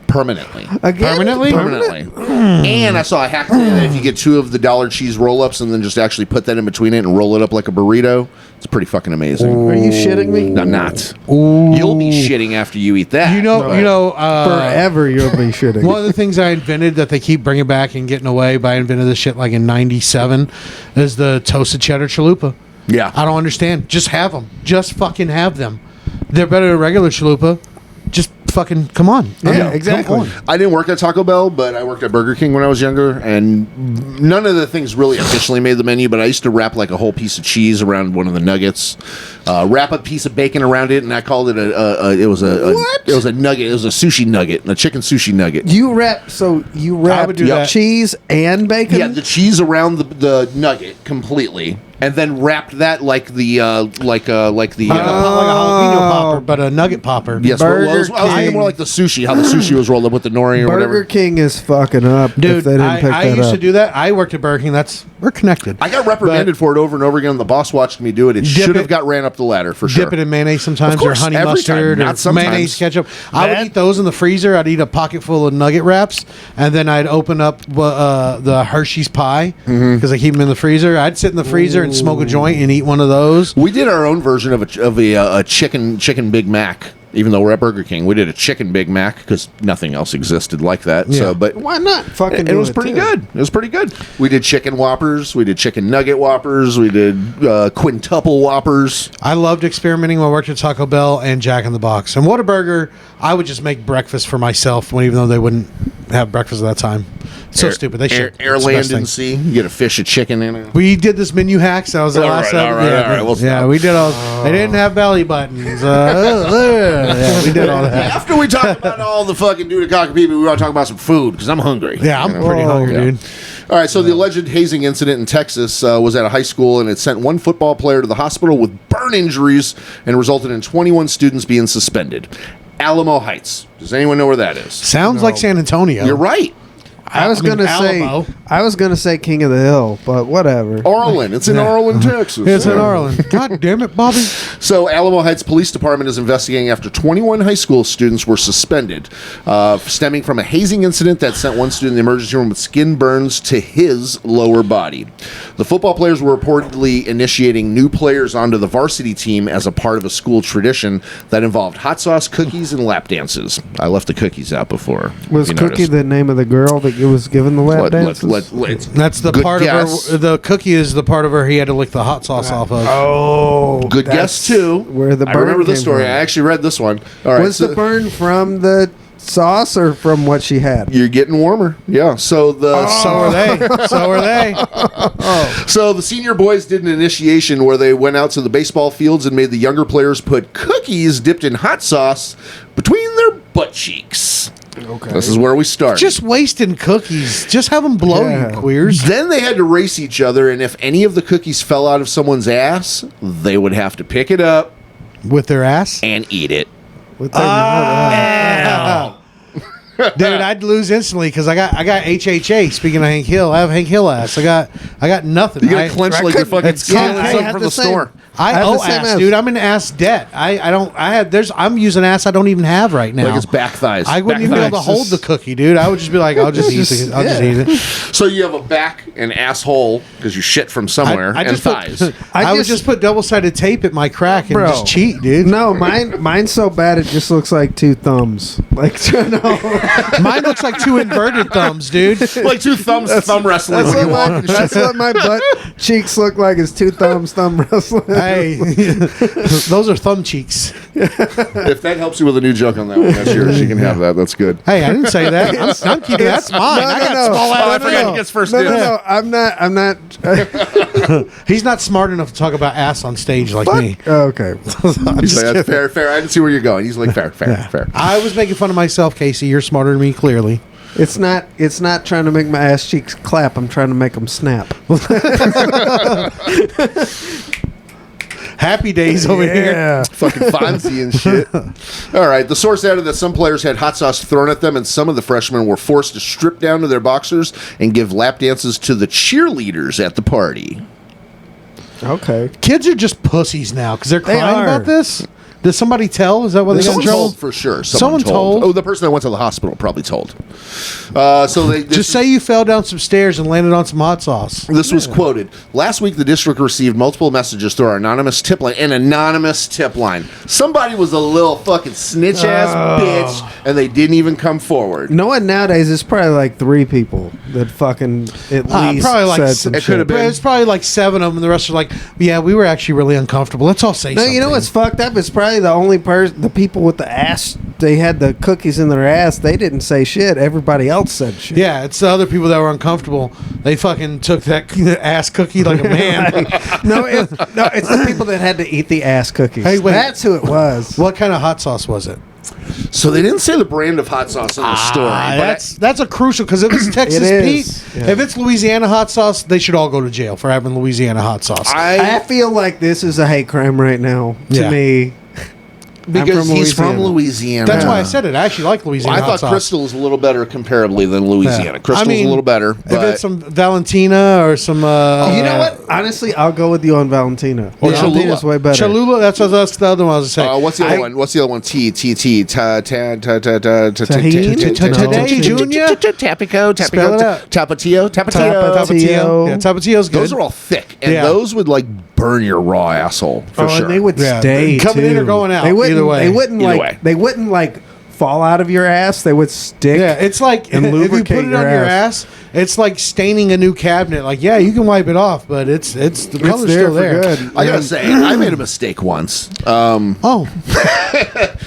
Permanently. Again? permanently? Permanently. And I saw a hack today that if you get 2 of the dollar cheese roll-ups and then just actually put that in between it and roll it up like a burrito, it's pretty fucking amazing. Are you shitting me? I'm not. You'll be shitting after you eat that. You know. Forever you'll be shitting. One of the things I invented that they keep bringing back and getting away by invented this shit like in '97 is the toasted cheddar chalupa. Yeah. I don't understand. Just have them. Just fucking have them. They're better than regular chalupa. Just fucking come on. Yeah, exactly. Come on. I didn't work at Taco Bell, but I worked at Burger King when I was younger, and none of the things really officially made the menu, but I used to wrap like a whole piece of cheese around one of the nuggets, wrap a piece of bacon around it, and I called it it was a nugget. It was a sushi nugget, a chicken sushi nugget. You wrap would do that. cheese and bacon? Yeah, the cheese around the nugget completely, and then wrapped that like the Like a jalapeno popper, but a nugget popper. yes, Burger I was thinking King. more like the sushi, how the sushi was rolled up with the nori or Burger whatever. King is fucking up. if Dude, they didn't pick I that used up. to do that. I worked at Burger King. We're connected. I got reprimanded for it over and over again. The boss watched me do it. It Dip should have it- got ran up the ladder for sure. Dip it in mayonnaise sometimes, Of course, or honey every mustard, time, not or sometimes. mayonnaise ketchup. I would eat those in the freezer. I'd eat a pocket full of nugget wraps, and then I'd open up the Hershey's pie because I keep them in the freezer. I'd sit in the freezer and smoke a joint and eat one of those. We did our own version of a chicken Big Mac. Even though we're at Burger King, we did a chicken Big Mac because nothing else existed like that. Yeah. So, but Why not? Fucking it do was pretty too. good. It was pretty good. We did chicken Whoppers. We did chicken nugget Whoppers. We did quintuple Whoppers. I loved experimenting when I worked at Taco Bell and Jack in the Box. And Whataburger, I would just make breakfast for myself, even though they wouldn't have breakfast at that time. So stupid. They should. Air, It's the best land, and thing. sea. You get a fish, a chicken in it. We did this menu hacks. That was the All last right, episode. all right, Yeah, all right, we'll yeah, stop. we did all. They didn't have belly buttons. Yeah, we did all that. After we talk about all the fucking dudecaka people, we want to talk about some food because I'm hungry. Yeah, I'm pretty hungry, Yeah. dude. All right, so the alleged hazing incident in Texas was at a high school, and it sent one football player to the hospital with burn injuries and resulted in 21 students being suspended. Alamo Heights. Does anyone know where that is? Sounds like San Antonio. You're right. I was mean, gonna say Alamo. King of the Hill, but whatever. Orland. It's in Orland, Texas. It's in Yeah. Arlen. God damn it, Bobby. So, Alamo Heights Police Department is investigating after 21 high school students were suspended, stemming from a hazing incident that sent one student in the emergency room with skin burns to his lower body. The football players were reportedly initiating new players onto the varsity team as a part of a school tradition that involved hot sauce, cookies, and lap dances. I left the cookies out before. Was if you Cookie noticed. the name of the girl that was given the lap dances? That's the Good part guess. of her. The cookie is the part of her he had to lick the hot sauce off of. Oh, Good guess too. where the I burn remember this came story. from. I actually read this one. All right, Was so the burn from the sauce or from what she had? you're getting warmer. Yeah. So the So are they. So are they. So the senior boys did an initiation where they went out to the baseball fields and made the younger players put cookies dipped in hot sauce between their butt cheeks. Okay. This is where we start. Just wasting cookies. Just have them blow Yeah. you, queers. Then they had to race each other, and if any of the cookies fell out of someone's ass, they would have to pick it up With their ass. and eat it. With their mouth. Dude, I'd lose instantly because I got HHA. Speaking of Hank Hill, I have Hank Hill ass. I got nothing. You're gonna clench like you're fucking it's stealing I something had from the the same. store. I have owe the same ass, ass. dude. I'm in ass debt. I'm using ass I don't even have right now. Like it's back thighs. I wouldn't Back even be able to thighs. hold the cookie, dude. I would just be like, I'll just eat it. I'll just eat it. So you have a back and asshole because you shit from somewhere, and just thighs. I would just put double-sided tape at my crack and Bro. just cheat, dude. No, mine's so bad it just looks like two thumbs. Like no. Mine looks like two inverted thumbs, dude. Like two thumb wrestling. That's when you what, walk my, and shit. that's what my butt cheeks look like is two thumbs thumb wrestling. Hey, those are thumb cheeks. If that helps you with a new joke on that one, that's yours. You can have that. That's good. Hey, I didn't say that. I'm keeping that's mine. I got small ass. Oh, I forgot he gets first No, dibs. no, I'm not. He's not smart enough to talk about ass on stage like me. Okay. I'm He's just like, that's kidding. fair. I didn't see where you're going. He's like, fair. I was making fun of myself, Casey. You're smarter than me, clearly. It's not trying to make my ass cheeks clap. I'm trying to make them snap. Happy days over here. Fucking Fonzie and shit. All right. The source added that some players had hot sauce thrown at them, and some of the freshmen were forced to strip down to their boxers and give lap dances to the cheerleaders at the party. Okay. Kids are just pussies now because they're They crying are. about this. Did somebody tell? Is that what they got in Someone trouble? told for sure. Someone told. Oh, the person that went to the hospital probably told. So they Just say you fell down some stairs and landed on some hot sauce. This was quoted. Last week, the district received multiple messages through our anonymous tip line. An anonymous tip line. Somebody was a little fucking snitch ass bitch, and they didn't even come forward. Knowing nowadays, it's probably like 3 people that fucking at least probably like said s- some it shit. could have been. It's probably like 7 of them, and the rest are like, yeah, we were actually really uncomfortable. Let's all say No, something. you know what's fucked up? It's probably the only person, the people with the ass they had the cookies in their ass, they didn't say shit. Everybody else said shit. Yeah, it's the other people that were uncomfortable. They fucking took that ass cookie like a man. It's the people that had to eat the ass cookies. Hey, wait. That's who it was. What kind of hot sauce was it? So they didn't say the brand of hot sauce in the story. That's a crucial because if it's Texas It Pete, is. Yeah. if it's Louisiana hot sauce, they should all go to jail for having Louisiana hot sauce. I feel like this is a hate crime right now to Yeah. me. because he's from Louisiana. That's why I said it. I actually like Louisiana I hot thought sauce. Crystal was a little better comparably than Louisiana. Yeah. Crystal's I mean, a little better. If But it's some Valentina or some... You know what? Honestly, I'll go with you on Valentina. Or Valentina's Cholula. way better. Cholula, that's the other one I was saying. what's the other one? What's the other one? Tahini? Today, Junior? Tapico, Spell it out. Tapatio. Tapatio. Yeah, Tapatio's good. Those are all thick, and Yeah. those would like burn your raw asshole for sure. And they would Yeah. stay Coming too. in or going out, They wouldn't, either way. They wouldn't Either like. way. They wouldn't like fall out of your ass. They would stick. Yeah, it's like and if you lubricate put it on your ass, it's like staining a new cabinet. Like, yeah, you can wipe it off, but the color's there still for there. good. I gotta say, I made a mistake once. Oh,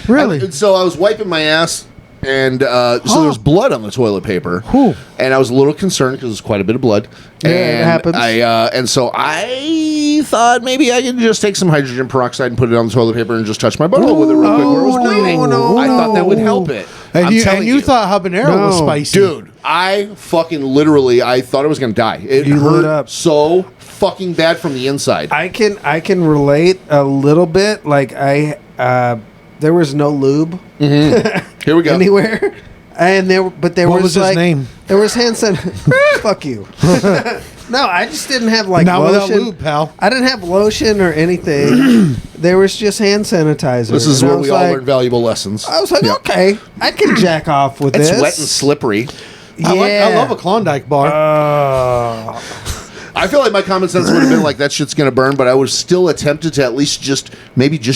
really? So I was wiping my ass, and so there was blood on the toilet paper, Whew. and I was a little concerned because there's quite a bit of blood. Yeah, and it happens. And so I thought maybe I could just take some hydrogen peroxide and put it on the toilet paper and just touch my butthole with it real quick where it was bleeding. I thought that would help it. And I'm you telling you thought habanero was No. spicy, dude, I fucking literally, I thought I was gonna die. It You lit hurt up. so fucking bad from the inside. I can relate a little bit. Like there was no lube Here we go. anywhere, and there What was was his like, name? There was hand sanitizer. Fuck you. No, I just didn't have like Not without lotion. lube, pal. I didn't have lotion or anything. There was just hand sanitizer. This is And I where was we all like- learn valuable lessons. I was like, Yeah. okay, I can jack off with It's this. wet and slippery. I love a Klondike bar. I feel like my common sense would have been like that shit's gonna burn, but I would have still attempted to at least just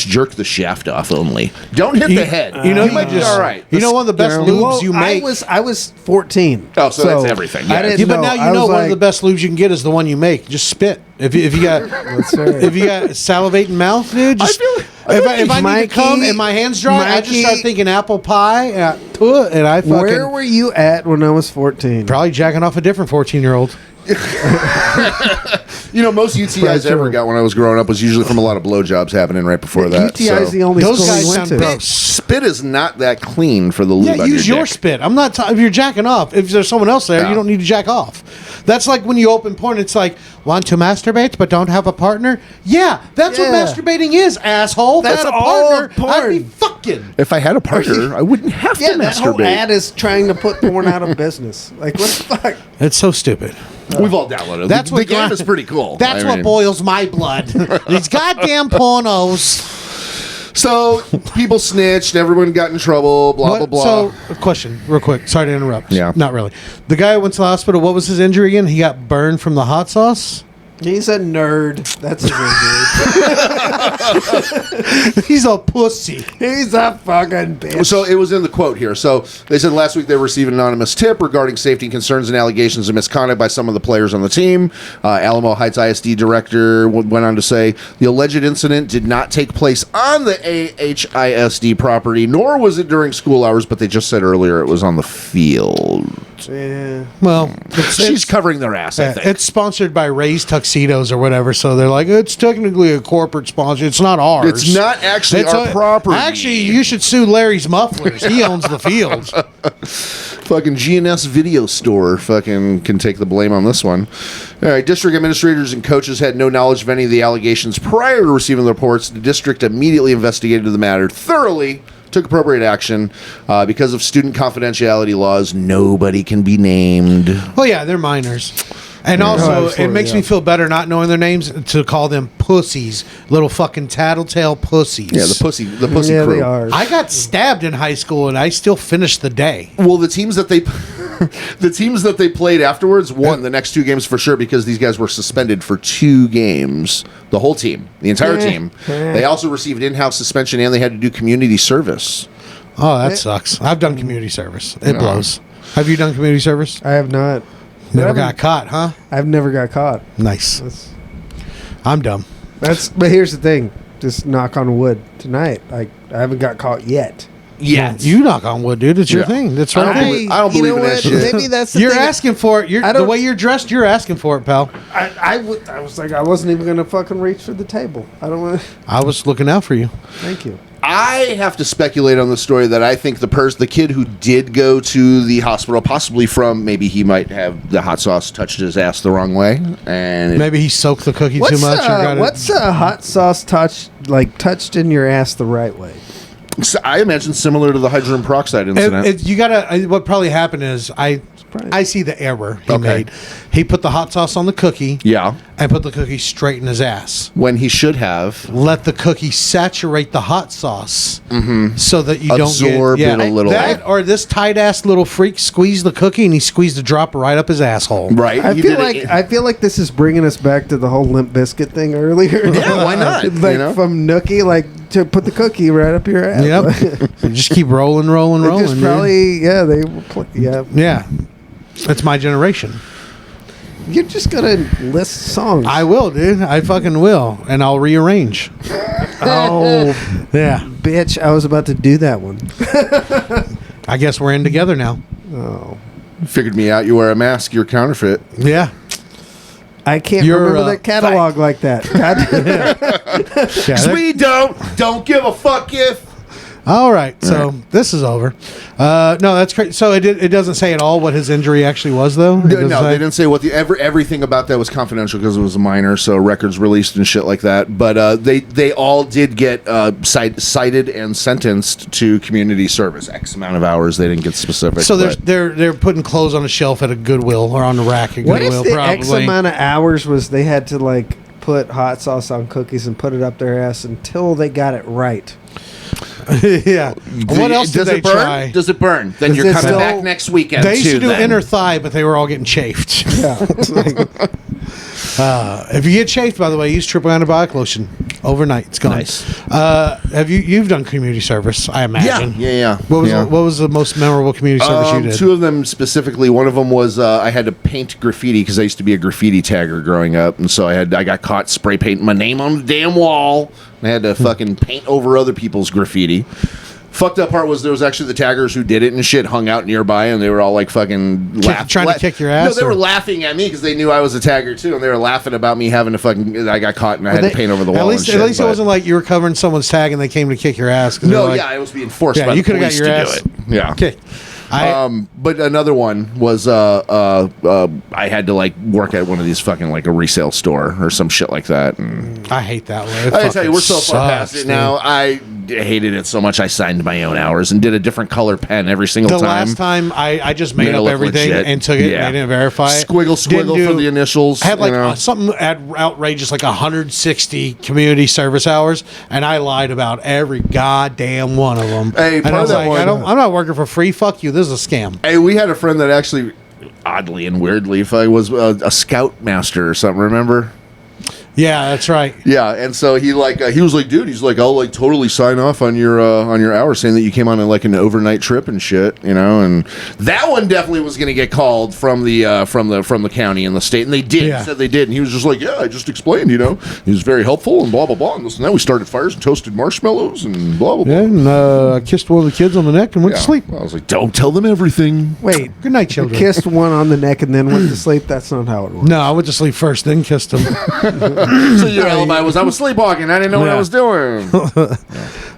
jerk the shaft off only. Don't hit the head. you know, you might be all right. You know, one of the best lubes you make. I was 14. Oh, so that's everything. Yeah. I didn't Yeah, but know. now I you know was one of like, the best lubes you can get is the one you make. Just spit. If you got That's right. if you got salivating mouth, dude. Just, I if I need to Mikey- come and my hands dry, I just Mikey- start thinking apple pie and I fucking Where were you at when I was 14? probably jacking off a different 14-year-old. You know, most UTIs Right, I ever sure. got when I was growing up was usually from a lot of blowjobs happening right before that. UTI is so. the only Those school guys we went sound to. gross. Spit is not that clean for the lube Yeah, on use your your dick. spit. I'm not. If you're jacking off, if there's someone else there, Yeah. you don't need to jack off. That's like when you open porn. It's like want to masturbate but don't have a partner. Yeah, that's what Yeah. masturbating is, asshole. That's if I had a all partner, I'd be porn. fucking. If I had a partner, I wouldn't have Yeah, to that whole masturbate. ad is trying to put porn out of business. Like, what the fuck? It's so stupid. We've all downloaded it. That's the what game gri- is pretty cool. That's I what mean- boils my blood. These goddamn pornos. So people snitched, everyone got in trouble, blah blah blah. So, a question, real quick. Sorry to interrupt. Yeah. Not really. The guy who went to the hospital, what was his injury again? He got burned from the hot sauce? He's a nerd. That's his injury. He's a pussy. He's a fucking bitch. So it was in the quote here. So they said last week they received an anonymous tip regarding safety concerns and allegations of misconduct by some of the players on the team. Alamo Heights ISD director went on to say the alleged incident did not take place on the AHISD property, nor was it during school hours, but they just said earlier it was on the field. Yeah. Well, She's covering their ass, I think. it's sponsored by Ray's Tuxedos or whatever, so they're like, it's technically a corporate sponsor. It's not ours. It's not actually It's our property. Actually, you should sue Larry's Mufflers. He owns the field. Fucking GNS Video Store fucking can take the blame on this one. All right, district administrators and coaches had no knowledge of any of the allegations prior to receiving the reports. The district immediately investigated the matter thoroughly, took appropriate action. Because of student confidentiality laws, nobody can be named. Oh, yeah, they're minors. And also, absolutely, it makes me feel better not knowing their names to call them pussies. Little fucking tattletale pussies. Yeah, the pussy Yeah, crew. they are. I got stabbed in high school, and I still finished the day. Well, the teams that they played afterwards won the next two games for sure because these guys were suspended for 2 games. The whole team, the entire team. They also received in-house suspension and they had to do community service. Oh, that sucks. I've done community service. It blows. Have you done community service? I have not. Never got caught, huh? I've never got caught. Nice. I'm dumb. But here's the thing. Just knock on wood tonight. I haven't got caught yet. Yes. You knock on wood, dude. It's your Yeah. thing. That's I right. don't there. believe- I don't believe in that shit. Maybe that's the You're thing. asking for it. I The don't- way you're dressed, you're asking for it, pal. I was like, I wasn't even gonna fucking reach for the table. I don't want. I was looking out for you. Thank you. I have to speculate on the story that I think the kid who did go to the hospital, possibly from maybe he might have the hot sauce touched his ass the wrong way, and Maybe he soaked the cookie too What's much. Or got what's a hot sauce touched in your ass the right way? I imagine similar to the hydrogen peroxide incident. You gotta. What probably happened is I see the error he made. He put the hot sauce on the cookie. Yeah, And put the cookie straight in his ass. when he should have Let the cookie saturate the hot sauce, so that you Absorb don't get it a little. That or this tight ass little freak squeezed the cookie and he squeezed the drop right up his asshole. right. I He feel did it- like this is bringing us back to the whole Limp Biscuit thing earlier. Yeah, why not? like You know? from Nookie, like to put the cookie right up your ass. Yep. So just keep rolling. They just Dude. probably they will play, yeah. Yeah. That's my generation. You're just gonna list songs. I will, dude. I fucking will, and I'll rearrange. oh Yeah. bitch! I was about to do that one. I guess we're in together now. Oh, figured me out. You wear a mask. You're counterfeit. Yeah. I can't You're, remember that catalog like that. God. Yeah, We don't give a fuck if. all right. So this is over. No, that's great. So it doesn't say at all what his injury actually was, though. It doesn't No, say? they didn't say what everything about that was confidential because it was a minor, so records released and shit like that. But they all did get cited and sentenced to community service. X amount of hours. They didn't get specific. So but- they're putting clothes on a shelf at a Goodwill or on the rack at What Goodwill. if the probably. X amount of hours was they had to like put hot sauce on cookies and put it up their ass until they got it right? Yeah. What else did does they it burn? try? Does it burn? Then Is you're it coming still- back next weekend. They used too, to do then. inner thigh, but they were all getting chafed. Yeah. If you get chafed, by the way, use triple antibiotic lotion overnight. It's gone. Nice. Have you've done community service? I imagine. Yeah. What was Yeah. what was the most memorable community service you did? Two of them specifically. One of them was I had to paint graffiti because I used to be a graffiti tagger growing up, and so I got caught spray painting my name on the damn wall. I had to fucking paint over other people's graffiti. Fucked up part was there was actually the taggers who did it and shit hung out nearby, and they were all like fucking trying to kick your ass, No, they or- were laughing at me because they knew I was a tagger too, and they were laughing about me having to fucking. I got caught and I had to paint over the wall. At least and shit, it wasn't like you were covering someone's tag and they came to kick your ass. 'cause they No, were like, yeah, I was being forced Yeah, by you the coulda got police your to ass do it. Yeah. Okay. But another one was I had to like work at one of these fucking like a resale store or some shit like that. And I hate that way. It I tell you, we're so fucking far past sucks, it now. I hated it so much. I signed my own hours and did a different color pen every single The time. last time I just made Made it up look everything legit. and took it Yeah. and I didn't verify it. Squiggle Didn't for the initials. I had like you know. something outrageous, like 160 community service hours, and I lied about every goddamn one of them. Hey, and part I of was that like, one- I'm not working for free. Fuck you. This is a scam. Hey, we had a friend that actually, oddly and weirdly, if I was a scoutmaster or something. Remember? Yeah, that's right. Yeah, and so he was like, dude, he's like, I'll like totally sign off on your hours, saying that you came on like an overnight trip and shit, you know, and that one definitely was going to get called from the county and the state, and they did. Yeah. He said they did, and he was just like, yeah, I just explained, you know, he was very helpful and blah blah blah, and this and that. We started fires and toasted marshmallows and blah blah blah. Yeah, and I kissed one of the kids on the neck and went Yeah. to sleep. I was like, don't tell them everything. Wait, Good night, children. kissed one on the neck and then went to sleep. That's not how it works. No, I went to sleep first, then kissed him. So your alibi was I was sleepwalking. I didn't know what I Yeah. was doing.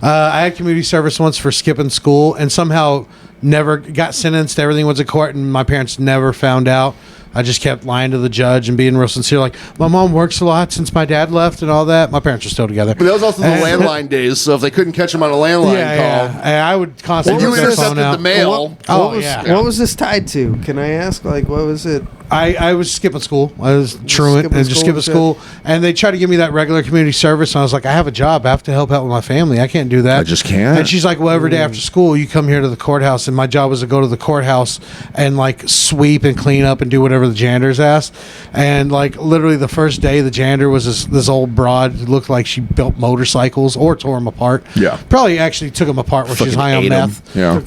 I had community service once for skipping school and somehow never got sentenced. Everything was in court, and my parents never found out. I just kept lying to the judge and being real sincere. Like, my mom works a lot since my dad left and all that. My parents are still together. But that was also the landline days, so if they couldn't catch him on a landline Yeah, call, yeah. And I would constantly you look at the phone intercepted out. the mail. Oh, what was, yeah. What was this tied to? Can I ask? Like, what was it? I was skipping school. I was truant skipping and just school skipping and school. And they tried to give me that regular community service. And I was like, I have a job. I have to help out with my family. I can't do that. I just can't. And she's like, well, every day after school, you come here to the courthouse. And my job was to go to the courthouse and like sweep and clean up and do whatever whatever the janitor's ass. And like literally the first day, the janitor was this old broad who looked like she built motorcycles or tore them apart. Yeah. Probably actually took them apart when she's Fucking high on ate 'em. meth. Yeah.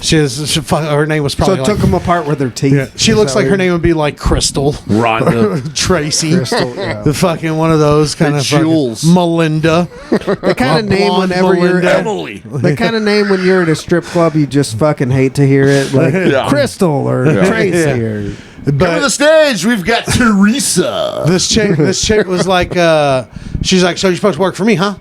Her name was So probably it took them apart with their teeth. yeah, she Is looks that like her weird? name would be like Crystal, Rhonda. Tracy, Crystal, yeah. the fucking one of those kind Hey, of fucking- Jules. Melinda. The kind of name Blonde whenever you're Melinda. at, Emily. the kind of name when you're at a strip club, you just fucking hate to hear it, like Yeah. Crystal or Tracy. Yeah. Or, Come to the stage. We've got Teresa. This chick was like, she's like, so you're supposed to work for me, huh?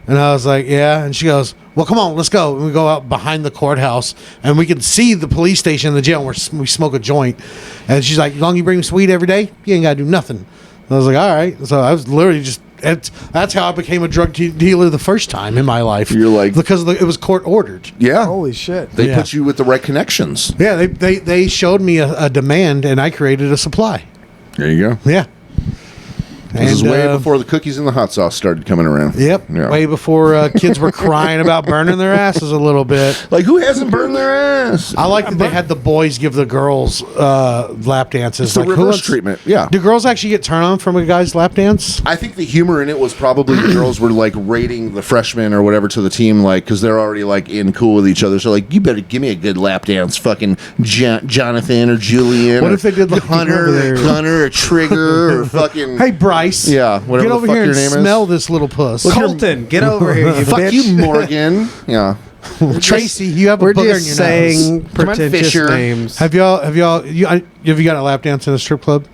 And I was like, yeah. And she goes, well, come on, let's go. And we go out behind the courthouse, and we can see the police station and the jail where we smoke a joint. And she's like, as long as you bring me sweet every day, you ain't got to do nothing. And I was like, all right. So I was literally just, that's how I became a drug dealer the first time in my life. You're like- because it was court ordered. Yeah. holy shit! They Yeah. put you with the right connections. Yeah, they showed me a demand, and I created a supply. There you go. Yeah. This is way before the cookies and the hot sauce started coming around. Yep. Yeah. Way before kids were crying about burning their asses a little bit. Like, who hasn't burned their ass? I like that they had the boys give the girls lap dances. It's the Like, who reverse wants- treatment. Yeah. Do girls actually get turned on from a guy's lap dance? I think the humor in it was probably the girls were like rating the freshmen or whatever to the team, like, because they're already like in cool with each other. So like, you better give me a good lap dance, fucking Jonathan or Julian. What or if they did, like, over there? Hunter or Trigger or fucking Hey, Bryce. Yeah, whatever Get the over fuck here your and name is. smell this little puss. Colton, get over here, you fuck bitch. you, Morgan. Yeah. Tracy, you have a We're booger in your just saying nose. Come on, pretentious Fisher. names. Have you got a lap dance in a strip club?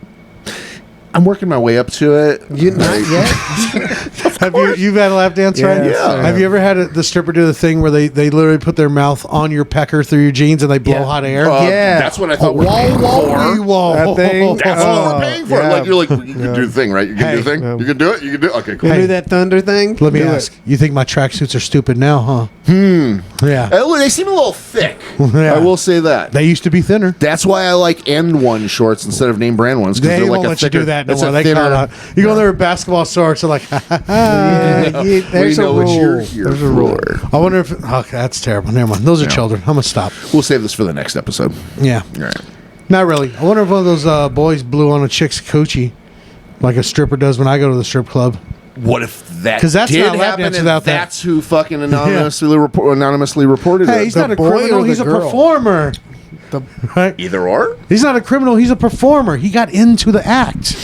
I'm working my way up to it. You not yet? You've had a lap dance, right? Yes, I Have you ever had the stripper do the thing where they literally put their mouth on your pecker through your jeans and they blow Yeah. hot air? Yeah. That's what I thought we're Whoa, paying whoa, for. whoa. That thing? That's what we're paying for. yeah. Like, you're like, you can do the thing, right? You can do the thing. Hey. You can do it. You can do it. Okay, cool. You Hey. do that thunder thing? Let me Do it. ask. You think my tracksuits are stupid now, huh? Yeah. They seem a little thick. Yeah. I will say that. They used to be thinner. That's why I like N1 shorts instead of name brand ones. 'Cause They they're like won't a let you thicker, do that no it's more. a They thinner- call it out. You go in there with basketball shorts, they're like, Yeah, there's we a know what rule. you're here There's a rule. for. I wonder if. Okay, that's terrible. Never mind. Those are children. I'm going to stop. We'll save this for the next episode. Yeah. All right. Not really. I wonder if one of those boys blew on a chick's coochie like a stripper does when I go to the strip club. What if that 'Cause that's did not lap happen dance and without that. that's who fucking anonymously reported Hey, it? he's not a boy criminal. or He's the a girl? performer. Right? Either or? He's not a criminal. He's a performer. He got into the act.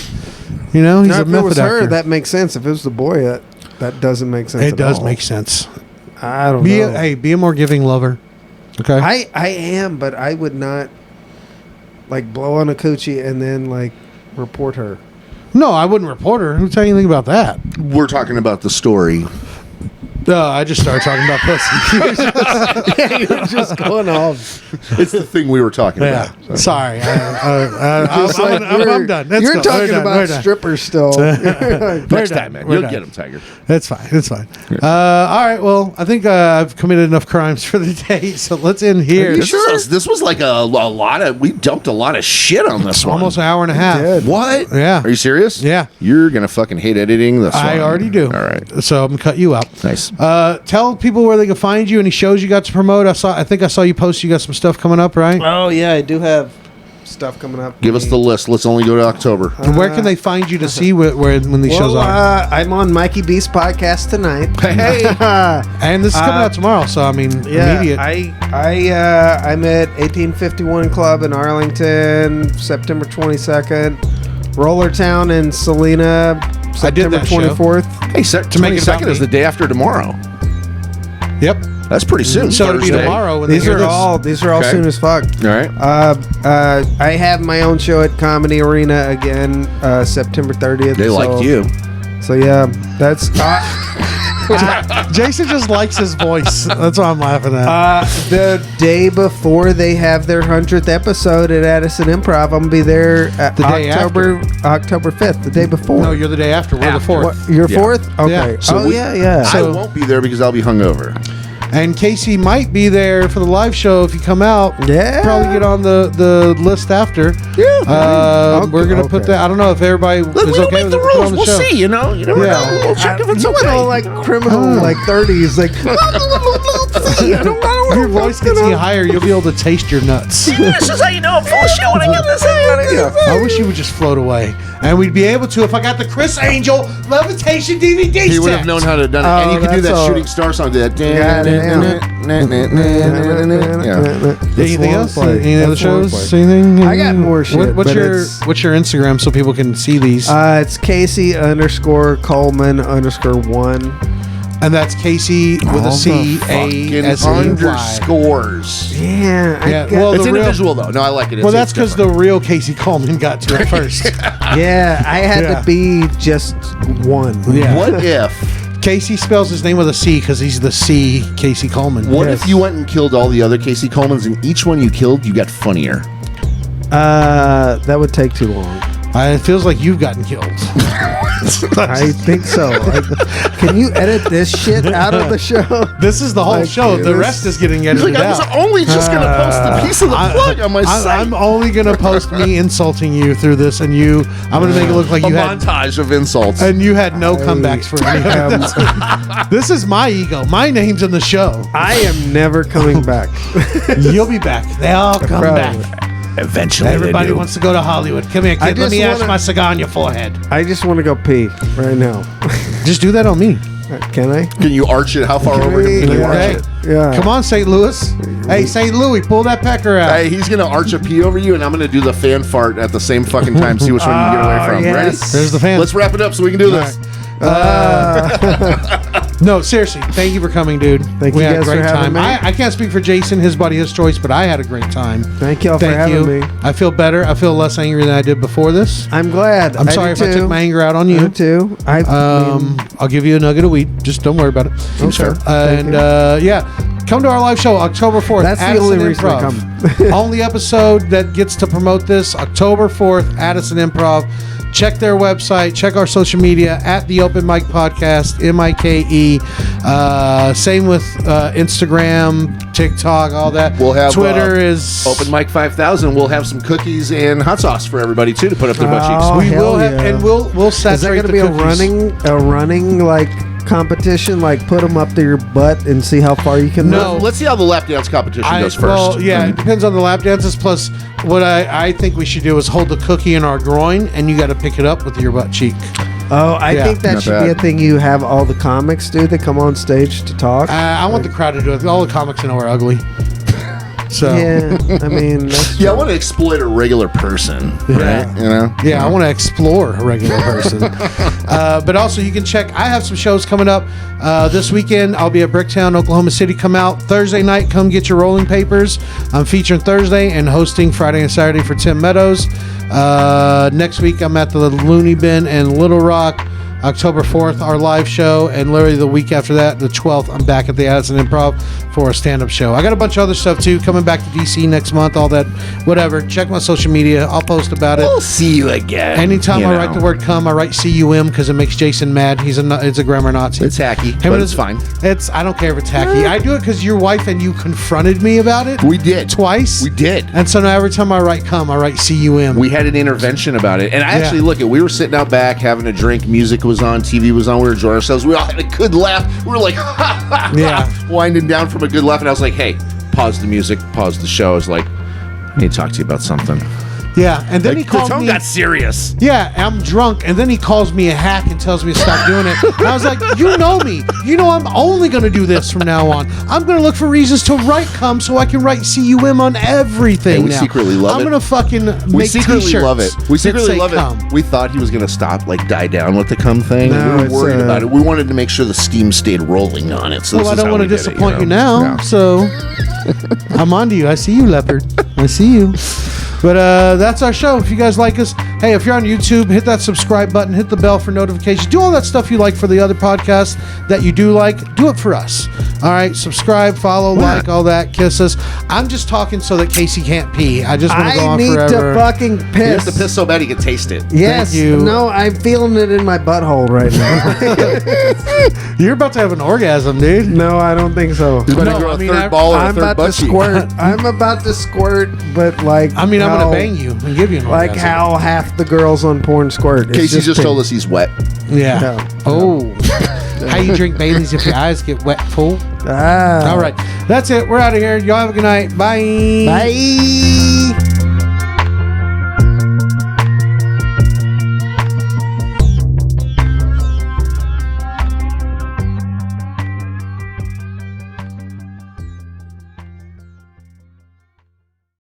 You know, he's Now, a if it method was her, actor. that makes sense. If it was the boy, that doesn't make sense. It at does all. make sense. I don't Be know. be a more giving lover. Okay. I am, but I would not like blow on a coochie and then like report her. No, I wouldn't report her. Who tell you anything about that? We're talking about the story. I just started talking about pussy. Yeah, you're just going off. It's the thing we were talking Yeah. about. So. Sorry. Just like I'm you're- done. Let's You're go. talking We're done. about We're done. strippers still. Next We're time, done. man. We're You'll done. get him, Tiger. That's fine. It's fine. All right. Well, I think I've committed enough crimes for the day, so let's end here. This was like a lot of. We dumped a lot of shit on this one. Almost an hour and a half. did. What? Yeah. Are you serious? Yeah. You're gonna fucking hate editing this. I one. already do. All right. So I'm gonna cut you out. Nice. Tell people where they can find you. Any shows you got to promote? I think I saw you post. You got some stuff coming up, right? Oh yeah, I do have stuff coming up. Give us the list. Let's only go to October. Where can they find you to see when these shows Well, are? I'm on Mikey B's podcast tonight. Hey. And this is coming out tomorrow, so I mean, immediate. I'm at 1851 Club in Arlington, September 22nd. Rollertown in Salina, September that show. 24th. Hey, To make it about 22nd is me. the day after tomorrow. Yep. That's pretty soon. So it'll be Thursday. tomorrow. When These they hear are this. all Okay. soon as fuck. All right. I have my own show at Comedy Arena again, September 30th. They liked you. So yeah, that's Jason just likes his voice. That's why I'm laughing at. the day before they have their 100th episode at Addison Improv. I'm gonna be there at The day October 5th, the day before. No, you're the day after. We're the fourth. What, you're Yeah. fourth? Okay. Yeah. So we- yeah. I won't be there because I'll be hungover. And Casey might be there for the live show if you come out. Yeah. Probably get on the list after. Yeah. We're gonna put okay. that. I don't know if everybody Look, is we don't okay make with the it. Put it rules. on the We'll show. see. You know. You never Yeah. know. We'll check if it's you went okay. all like criminal, like 30s, like Your voice gets any higher, you'll be able to taste your nuts. This is how you know I'm full of shit when I get this thing. I wish you would just float away, and we'd be able to if I got the Chris Angel Levitation DVD. He would have known how to have done it, and you could do that shooting star song. That. Anything else? Any other shows? Anything? I got more shit. What's your Instagram so people can see these? It's Casey_Coleman_1. And that's Casey with a C A S E underscores. Yeah. Well, it's individual though. No, I like it. Well, that's because the real Casey Coleman got to it first. Yeah, I had to be just one. Yeah. What if Casey spells his name with a C because he's the C Casey Coleman? What if you went and killed all the other Casey Colemans, and each one you killed, you got funnier? That would take too long. It feels like you've gotten killed. I think so. Can you edit this shit out of the show? This is the whole show. The rest is getting edited I was out. only just going to post a piece of the plug on my site. I'm only going to post me insulting you through this, and I'm going to make it look like you had a montage of insults. And you had no comebacks for any of this. This is my ego. My name's in the show. I am never coming back. You'll be back. They all come back. Eventually, everybody wants to go to Hollywood. Come here, kid. Let me ash my cigar on your forehead. I just want to go pee right now. Just do that on me. Can I? Can you arch it? How far over can you arch it? Yeah. Come on, St. Louis. Hey, St. Louis, pull that pecker out. Hey, he's going to arch a pee over you, and I'm going to do the fan fart at the same fucking time. See which one you can get away from. Yes. Ready? There's the fan. Let's wrap it up so we can do this. No, seriously, thank you for coming, dude. We had guys a great for having time. me. I can't speak for Jason, his body, his choice, but I had a great time. Thank y'all for having me. I feel better. I feel less angry than I did before this. I'm glad. I'm sorry if I took my anger out on you. Me too. I'll give you a nugget of weed. Just don't worry about it. Seems fair. Come to our live show October 4th. That's the only reason I come. Only episode that gets to promote this October 4th, Addison Improv. Check their website. Check our social media at the Open Mic Podcast, MIKE. Same with Instagram, TikTok, all that. We'll have Twitter is Open Mic 5000. We'll have some cookies and hot sauce for everybody too to put up their butt cheeks. We will have, and we'll saturate. Is that going to be a running like competition? Like put them up to your butt and see how far you can. No. run? Let's see how the lap dance competition goes first. Well, yeah, it depends on the lap dances. Plus, what I think we should do is hold the cookie in our groin, and you got to pick it up with your butt cheek. Oh, I think that should be a thing you have all the comics do that come on stage to talk. I want the crowd to do it. All the comics know are ugly. So yeah, I mean, that's I want to exploit a regular person, right? You know? Yeah, I want to explore a regular person. But also, you can check. I have some shows coming up this weekend. I'll be at Bricktown, Oklahoma City. Come out Thursday night. Come get your rolling papers. I'm featuring Thursday and hosting Friday and Saturday for Tim Meadows. Next week, I'm at the Looney Bin in Little Rock. October 4th, our live show, and literally the week after that, the 12th, I'm back at the Addison Improv for a stand-up show. I got a bunch of other stuff too, coming back to DC next month, all that, whatever. Check my social media. I'll post about it. We'll see you again. Anytime I write the word "come," I write "cum" because it makes Jason mad. It's a grammar Nazi. It's hacky, but it's fine. I don't care if it's hacky. I do it because your wife and you confronted me about it. We did. Twice. We did. And so now every time I write "cum," I write "cum." We had an intervention about it. And actually, we were sitting out back having a drink. Music was on. TV was on. We were enjoying ourselves. We all had a good laugh. We were like, winding down from a good laugh. And I was like, hey, pause the music, pause the show. I was like, I need to talk to you about something. Yeah, and then he called the tone me. got serious. Yeah, I'm drunk, and then he calls me a hack and tells me to stop doing it. And I was like, you know me. You know I'm only going to do this from now on. I'm going to look for reasons to write "cum" so I can write "cum" on everything. Hey, we secretly love it. I'm going to fucking We make secretly t-shirts love it. We secretly love cum. it. We thought he was going to stop, die down with the cum thing. No, we were worried about it. We wanted to make sure the steam stayed rolling on it. So Well, I don't want to disappoint you now, so I'm on to you. I see you, leopard. I see you. But that's our show. If you guys like us, hey, if you're on YouTube, hit that subscribe button, hit the bell for notifications. Do all that stuff you like for the other podcasts that you do like. Do it for us. All right, subscribe, follow, like, all that. Kiss us. I'm just talking so that Casey can't pee. I just want to go on forever. I need to fucking piss. You have to piss so bad he can taste it. Yes. Thank you. No, I'm feeling it in my butthole right now. You're about to have an orgasm, dude. No, I don't think so. He's about to grow a third ball and a I'm third about butt to cheek. squirt. I'm about to squirt, but I'm going to bang you and give you an like orgasm. how half the girls on porn squirt. It's Casey just told us he's wet. Yeah. No. Oh. How you drink Baileys if your eyes get wet, fool? Ah. All right. That's it. We're out of here. Y'all have a good night. Bye. Bye.